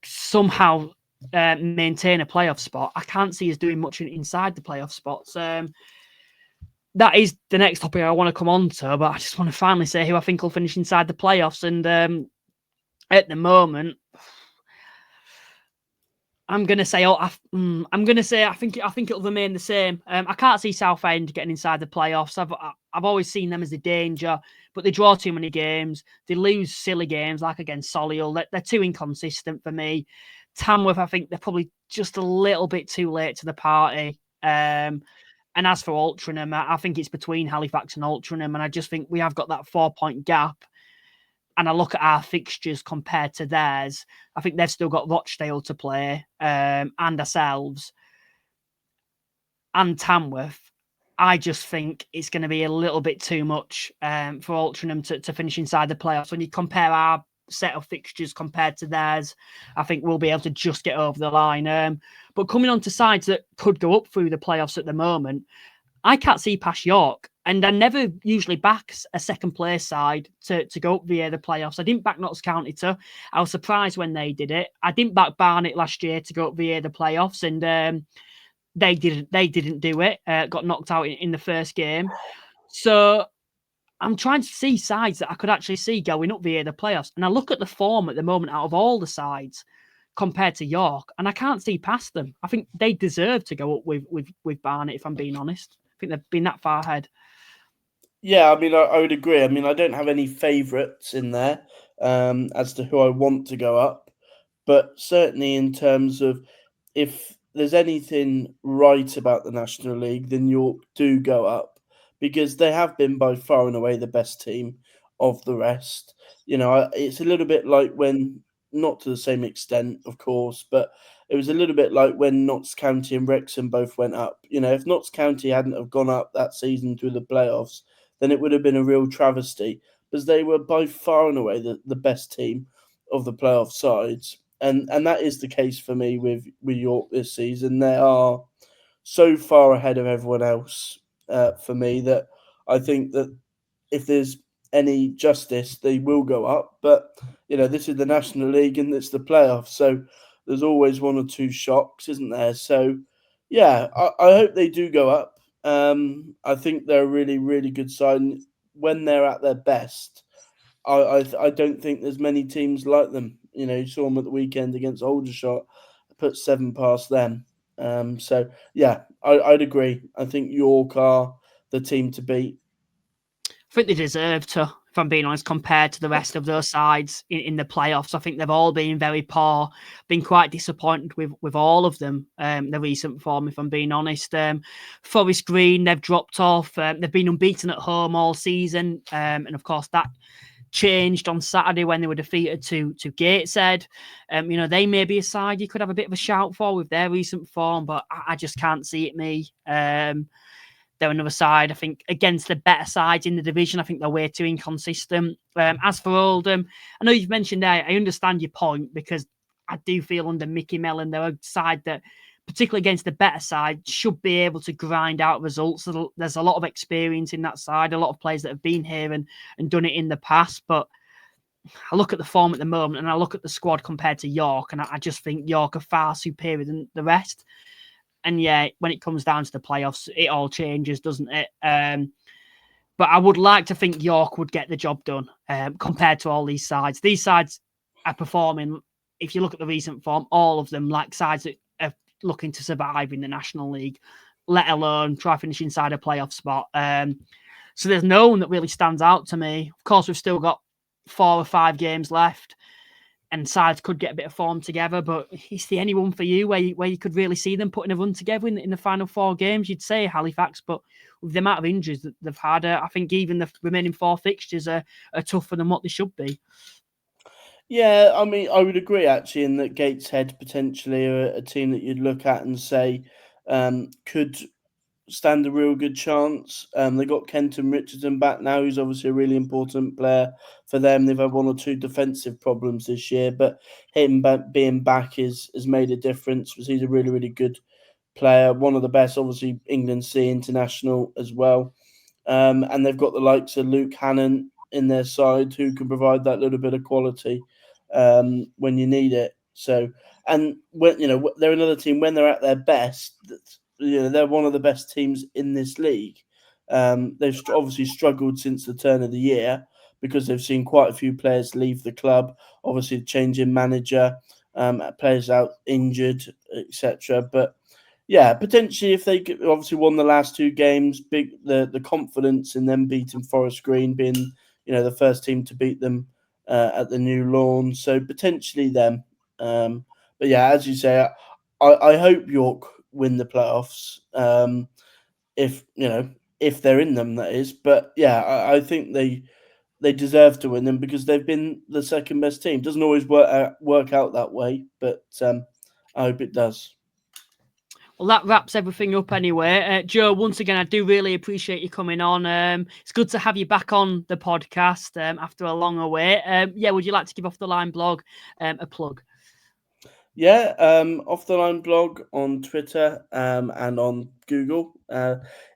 somehow maintain a playoff spot, I can't see us doing much inside the playoff spots. That is the next topic I want to come on to, but I just want to finally say who I think will finish inside the playoffs. And at the moment, I'm going to say, I think it'll remain the same. I can't see Southend getting inside the playoffs. I've always seen them as a danger, but they draw too many games. They lose silly games like against Solihull. They're too inconsistent for me. Tamworth, I think they're probably just a little bit too late to the party. And as for Altrincham, I think it's between Halifax and Altrincham, and I just think we have got that 4-point gap. And I look at our fixtures compared to theirs. I think they've still got Rochdale to play, and ourselves, and Tamworth. I just think it's going to be a little bit too much for Altrincham to finish inside the playoffs. When you compare our set of fixtures compared to theirs, I think we'll be able to just get over the line. But coming on to sides that could go up through the playoffs at the moment, I can't see past York. And I never usually back a second place side to go up via the playoffs. I didn't back Notts County to. I was surprised when they did it. I didn't back Barnet last year to go up via the playoffs, and they didn't do it. Got knocked out in the first game. So I'm trying to see sides that I could actually see going up via the playoffs. And I look at the form at the moment out of all the sides compared to York, and I can't see past them. I think they deserve to go up with Barnet, if I'm being honest. I think they've been that far ahead.
Yeah, I mean, I would agree. I mean, I don't have any favourites in there as to who I want to go up, but certainly in terms of if there's anything right about the National League, then York do go up because they have been by far and away the best team of the rest. You know, it's a little bit like when, not to the same extent, of course, but it was a little bit like when Notts County and Wrexham both went up. You know, if Notts County hadn't have gone up that season through the playoffs, then it would have been a real travesty because they were by far and away the best team of the playoff sides. And that is the case for me with York this season. They are so far ahead of everyone else for me that I think that if there's any justice, they will go up. But you know, this is the National League and it's the playoffs, so there's always one or two shocks, isn't there? So yeah, I hope they do go up. I think they're a really, really good side. And when they're at their best, I don't think there's many teams like them. You know, you saw them at the weekend against Aldershot, put 7 past them. So yeah, I'd agree. I think York are the team to beat.
I think they deserve to, if I'm being honest, compared to the rest of those sides in the playoffs. I think they've all been very poor, been quite disappointed with all of them, the recent form, if I'm being honest. Forest Green, they've dropped off. They've been unbeaten at home all season. And of course, that changed on Saturday when they were defeated to Gateshead. You know, they may be a side you could have a bit of a shout for with their recent form, but I just can't see it, me. They're another side, I think, against the better sides in the division. I think they're way too inconsistent. As for Oldham, I know you've mentioned there, I understand your point because I do feel under Mickey Mellon, they're a side that, particularly against the better side, should be able to grind out results. There's a lot of experience in that side, a lot of players that have been here and done it in the past. But I look at the form at the moment and I look at the squad compared to York, and I just think York are far superior than the rest. And yeah, when it comes down to the playoffs, it all changes, doesn't it? But I would like to think York would get the job done compared to all these sides. These sides are performing, if you look at the recent form, all of them like sides that are looking to survive in the National League, let alone try finish inside a playoff spot. So there's no one that really stands out to me. Of course, we've still got 4 or 5 games left, and sides could get a bit of form together, but is there anyone for you where you could really see them putting a run together in the final 4 games? You'd say Halifax, but with the amount of injuries that they've had, I think even the remaining 4 fixtures are tougher than what they should be.
Yeah, I mean, I would agree actually in that Gateshead potentially are a team that you'd look at and say could stand a real good chance. They got Kenton Richardson back now, who's obviously a really important player for them. They've had 1 or 2 defensive problems this year, but him being back has made a difference because he's a really, really good player. One of the best, obviously, England C international as well. And they've got the likes of Luke Hannon in their side who can provide that little bit of quality when you need it. So, and when they're another team when they're at their best. They're one of the best teams in this league. They've obviously struggled since the turn of the year because they've seen quite a few players leave the club. Obviously, change in manager, players out injured, etc. But yeah, potentially if they obviously won the last 2 games, the confidence in them beating Forest Green, being the first team to beat them at the new lawn, so potentially them. But yeah, as you say, I hope York win the playoffs. If they're in them, that is. But yeah, I think they deserve to win them because they've been the second best team. Doesn't always work out that way, but I hope it does.
Well, that wraps everything up anyway. Joe, once again, I do really appreciate you coming on. It's good to have you back on the podcast after a long away. Yeah, would you like to give Off the Line blog a plug?
Yeah, Off the Line blog on Twitter and on Google.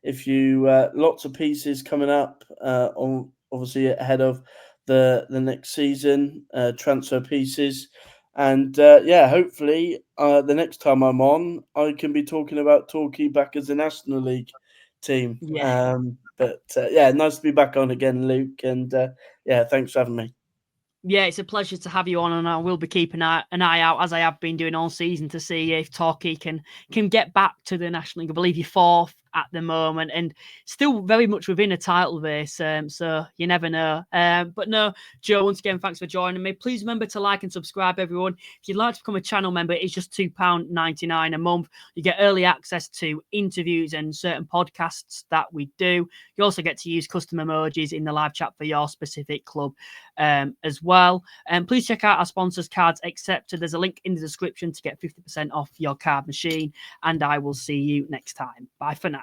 If you lots of pieces coming up on obviously ahead of the next season, transfer pieces, and yeah, hopefully the next time I'm on, I can be talking about Torquay back as a National League team.
Yeah.
But yeah, nice to be back on again, Luke. And yeah, thanks for having me.
Yeah, it's a pleasure to have you on, and I will be keeping an eye out, as I have been doing all season, to see if Torquay can get back to the National League. I believe you're fourth at the moment, and still very much within a title race. So you never know. But no, Joe, once again, thanks for joining me. Please remember to like and subscribe, everyone. If you'd like to become a channel member, it's just £2.99 a month. You get early access to interviews and certain podcasts that we do. You also get to use custom emojis in the live chat for your specific club as well. And please check out our sponsors' cards accepted. There's a link in the description to get 50% off your card machine. And I will see you next time. Bye for now.